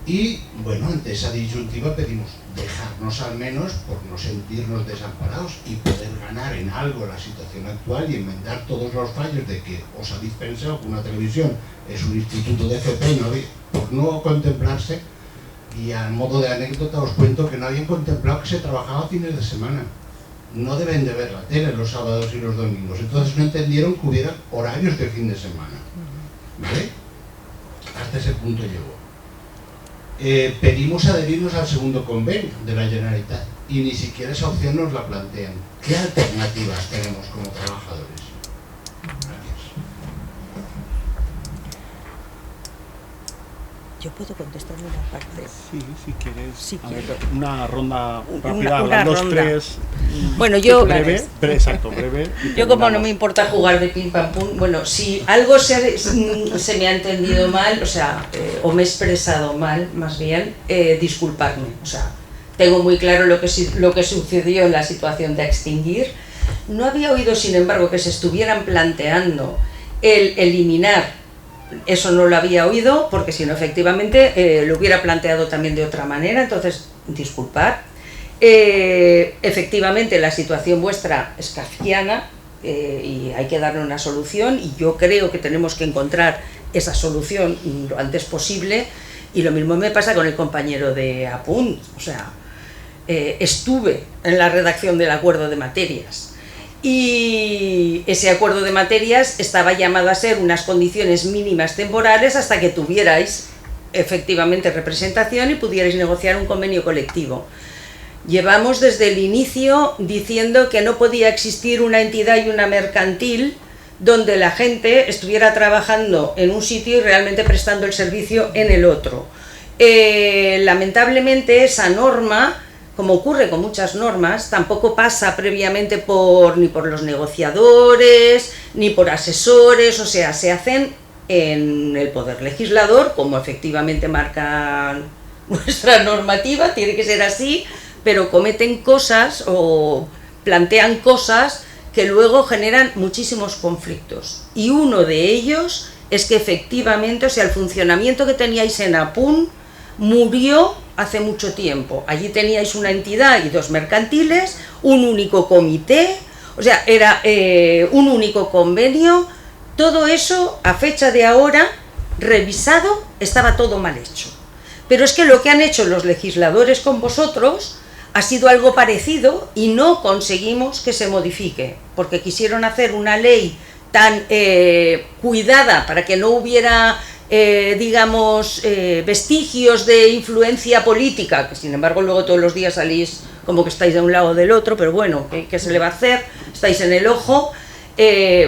Y bueno, ante esa disyuntiva pedimos dejarnos al menos por no sentirnos desamparados y poder ganar en algo la situación actual y enmendar todos los fallos de que os habéis pensado que una televisión es un instituto de FP por no contemplarse. Y a modo de anécdota os cuento que no habían contemplado que se trabajaba fines de semana. No deben de ver la tele los sábados y los domingos, entonces no entendieron que hubiera horarios de fin de semana. ¿Vale? Hasta ese punto llegó. Pedimos adherirnos al segundo convenio de la Generalitat y ni siquiera esa opción nos la plantean. ¿Qué alternativas tenemos como trabajadores? Gracias.
Yo puedo contestar una parte.
Sí, si quieres.
Sí,
a ver,
quiero.
una ronda rápida,
Una
dos,
ronda.
tres.
Bueno, yo...
Breve, exacto, breve.
Yo, como no me importa jugar de pim pam pum, bueno, si algo se me ha entendido mal, o sea, o me he expresado mal, más bien, disculparme. O sea, tengo muy claro lo que sucedió en la situación de extinguir. No había oído, sin embargo, que se estuvieran planteando el eliminar. Eso no lo había oído, porque si no, efectivamente, lo hubiera planteado también de otra manera, entonces, disculpad. Efectivamente, la situación vuestra es kafkiana y hay que darle una solución, y yo creo que tenemos que encontrar esa solución lo antes posible, y lo mismo me pasa con el compañero de Apunt. O sea, estuve en la redacción del acuerdo de materias. Y ese acuerdo de materias estaba llamado a ser unas condiciones mínimas temporales hasta que tuvierais efectivamente representación y pudierais negociar un convenio colectivo. Llevamos desde el inicio diciendo que no podía existir una entidad y una mercantil donde la gente estuviera trabajando en un sitio y realmente prestando el servicio en el otro. Lamentablemente esa norma como ocurre con muchas normas, tampoco pasa previamente ni por los negociadores, ni por asesores, o sea, se hacen en el Poder Legislador, como efectivamente marca nuestra normativa, tiene que ser así, pero cometen cosas o plantean cosas que luego generan muchísimos conflictos. Y uno de ellos es que efectivamente, o sea, el funcionamiento que teníais en APUN murió hace mucho tiempo. Allí teníais una entidad y 2 mercantiles, un único comité, o sea, era un único convenio. Todo eso, a fecha de ahora, revisado, estaba todo mal hecho. Pero es que lo que han hecho los legisladores con vosotros ha sido algo parecido y no conseguimos que se modifique, porque quisieron hacer una ley tan cuidada para que no hubiera digamos, vestigios de influencia política, que sin embargo luego todos los días salís como que estáis de un lado o del otro, pero bueno, ¿qué se le va a hacer? Estáis en el ojo.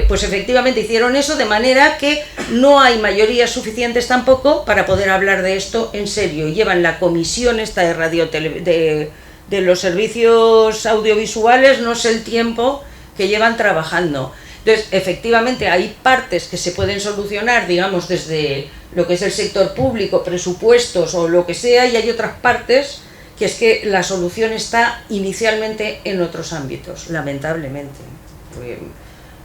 Pues efectivamente hicieron eso, de manera que no hay mayorías suficientes tampoco para poder hablar de esto en serio. Llevan la comisión esta de de los servicios audiovisuales, no sé el tiempo que llevan trabajando. Entonces, efectivamente, hay partes que se pueden solucionar, digamos, desde lo que es el sector público, presupuestos o lo que sea, y hay otras partes que es que la solución está inicialmente en otros ámbitos, lamentablemente.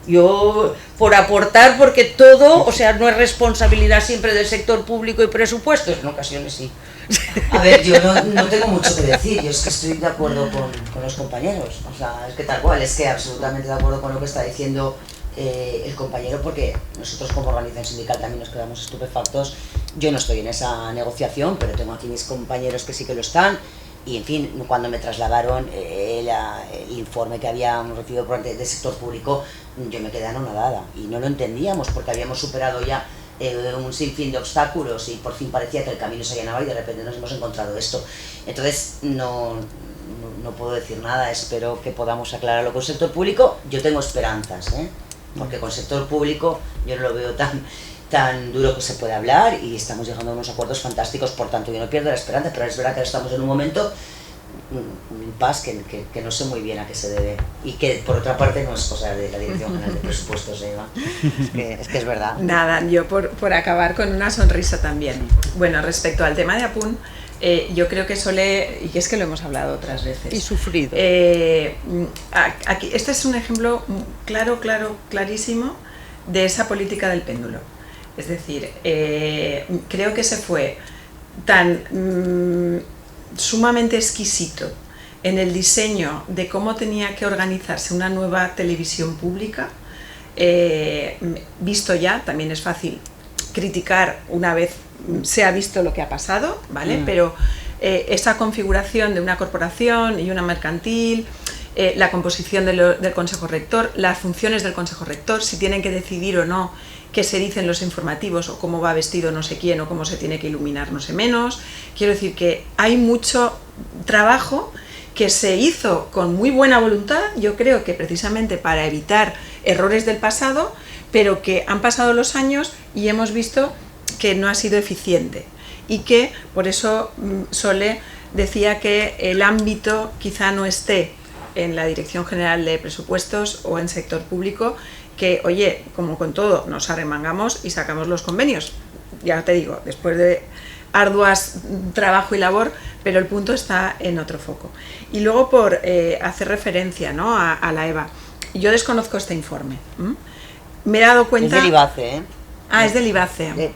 Yo, por aportar, porque todo, o sea, no es responsabilidad siempre del sector público y presupuestos, en ocasiones sí.
A ver, yo no tengo mucho que decir, yo es que estoy de acuerdo con los compañeros, o sea, es que tal cual, es que absolutamente de acuerdo con lo que está diciendo el compañero, porque nosotros como organización sindical también nos quedamos estupefactos. Yo no estoy en esa negociación, pero tengo aquí mis compañeros que sí que lo están, y en fin, cuando me trasladaron el informe que habíamos recibido por parte del sector público, yo me quedé anonadada, y no lo entendíamos, porque habíamos superado ya un sinfín de obstáculos y por fin parecía que el camino se allanaba y de repente nos hemos encontrado esto. Entonces no puedo decir nada, espero que podamos aclararlo con el sector público. Yo tengo esperanzas, porque con el sector público yo no lo veo tan duro que se puede hablar y estamos llegando a unos acuerdos fantásticos, por tanto yo no pierdo la esperanza, pero es verdad que estamos en un momento, un impasse que no sé muy bien a qué se debe, y que por otra parte no es cosa de la Dirección General de Presupuestos, Eva. Es que es verdad.
Nada, yo por acabar con una sonrisa también. Bueno, respecto al tema de APUN, yo creo que y es que lo hemos hablado otras veces.
Y sufrido.
Aquí, este es un ejemplo clarísimo de esa política del péndulo. Es decir, creo que se fue tan sumamente exquisito en el diseño de cómo tenía que organizarse una nueva televisión pública. Visto ya, también es fácil criticar una vez se ha visto lo que ha pasado, ¿vale? Pero esa configuración de una corporación y una mercantil, la composición del Consejo Rector, las funciones del Consejo Rector, si tienen que decidir o no qué se dicen los informativos o cómo va vestido no sé quién o cómo se tiene que iluminar no sé menos. Quiero decir que hay mucho trabajo que se hizo con muy buena voluntad, yo creo que precisamente para evitar errores del pasado, pero que han pasado los años y hemos visto que no ha sido eficiente y que por eso Sole decía que el ámbito quizá no esté en la Dirección General de Presupuestos o en sector público, que oye, como con todo, nos arremangamos y sacamos los convenios, ya te digo, después de arduas trabajo y labor, pero el punto está en otro foco. Y luego por hacer referencia, ¿no?, a la EVA, yo desconozco este informe, me he dado cuenta...
Es del IBACE, ¿eh?
Ah, es del IBACE,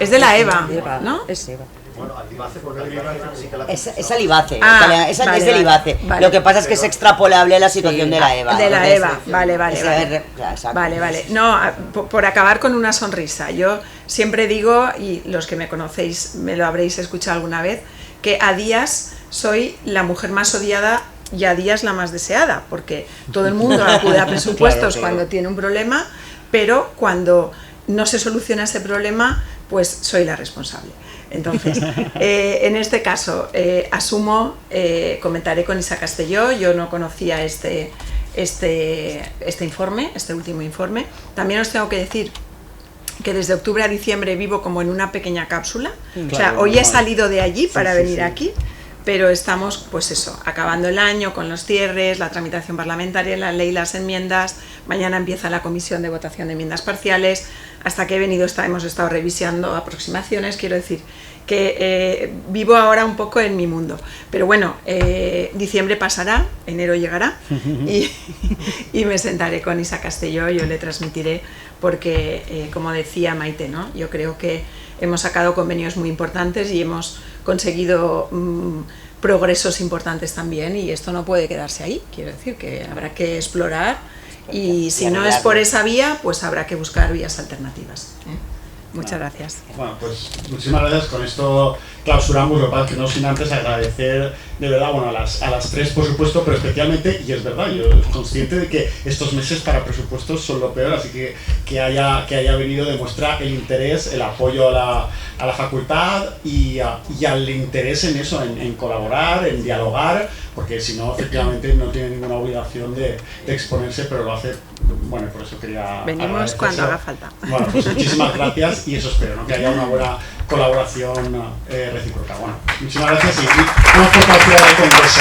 es de la EVA, ¿no?
Es EVA.
Bueno, al IBACE, porque el IBACE sí que la...
Es al IBACE,
Ah,
esa
vale,
es del
vale,
IBACE.
vale.
Lo que pasa es que es extrapolable a la situación de la EVA.
De la
Entonces,
EVA, vale.
Exacto.
Vale. No, por acabar con una sonrisa, yo siempre digo, y los que me conocéis me lo habréis escuchado alguna vez, que a Díaz soy la mujer más odiada y a Díaz la más deseada, porque todo el mundo acude a presupuestos
Claro.
cuando tiene un problema, pero cuando no se soluciona ese problema, pues soy la responsable. Entonces, en este caso, asumo, comentaré con Isa Castelló, yo no conocía este informe, este último informe. También os tengo que decir que desde octubre a diciembre vivo como en una pequeña cápsula, o sea, hoy he salido de allí para venir aquí, pero estamos, pues eso, acabando el año con los cierres, la tramitación parlamentaria, la ley, las enmiendas. Mañana empieza la comisión de votación de enmiendas parciales. Hasta que he venido hemos estado revisando aproximaciones, quiero decir que vivo ahora un poco en mi mundo. Pero bueno, diciembre pasará, enero llegará y me sentaré con Isa Castelló, yo le transmitiré porque, como decía Maite, ¿no? Yo creo que hemos sacado convenios muy importantes y hemos conseguido progresos importantes también, y esto no puede quedarse ahí. Quiero decir que habrá que explorar, y si no es por esa vía, pues habrá que buscar vías alternativas. Muchas gracias.
Bueno, pues muchísimas gracias. Con esto clausuramos, lo que no sin antes agradecer de verdad, bueno, a las tres por supuesto, pero especialmente, y es verdad, yo soy consciente de que estos meses para presupuestos son lo peor, así que haya venido demuestra el interés, el apoyo a la facultad y al interés en eso, en colaborar, en dialogar, porque si no, efectivamente no tiene ninguna obligación de exponerse, pero lo hace. Bueno, por eso quería
venimos cuando haga falta.
Bueno, pues muchísimas gracias y eso espero, ¿no? Que haya una buena colaboración recíproca. Bueno, muchísimas gracias y una fuerte actividad del Congreso.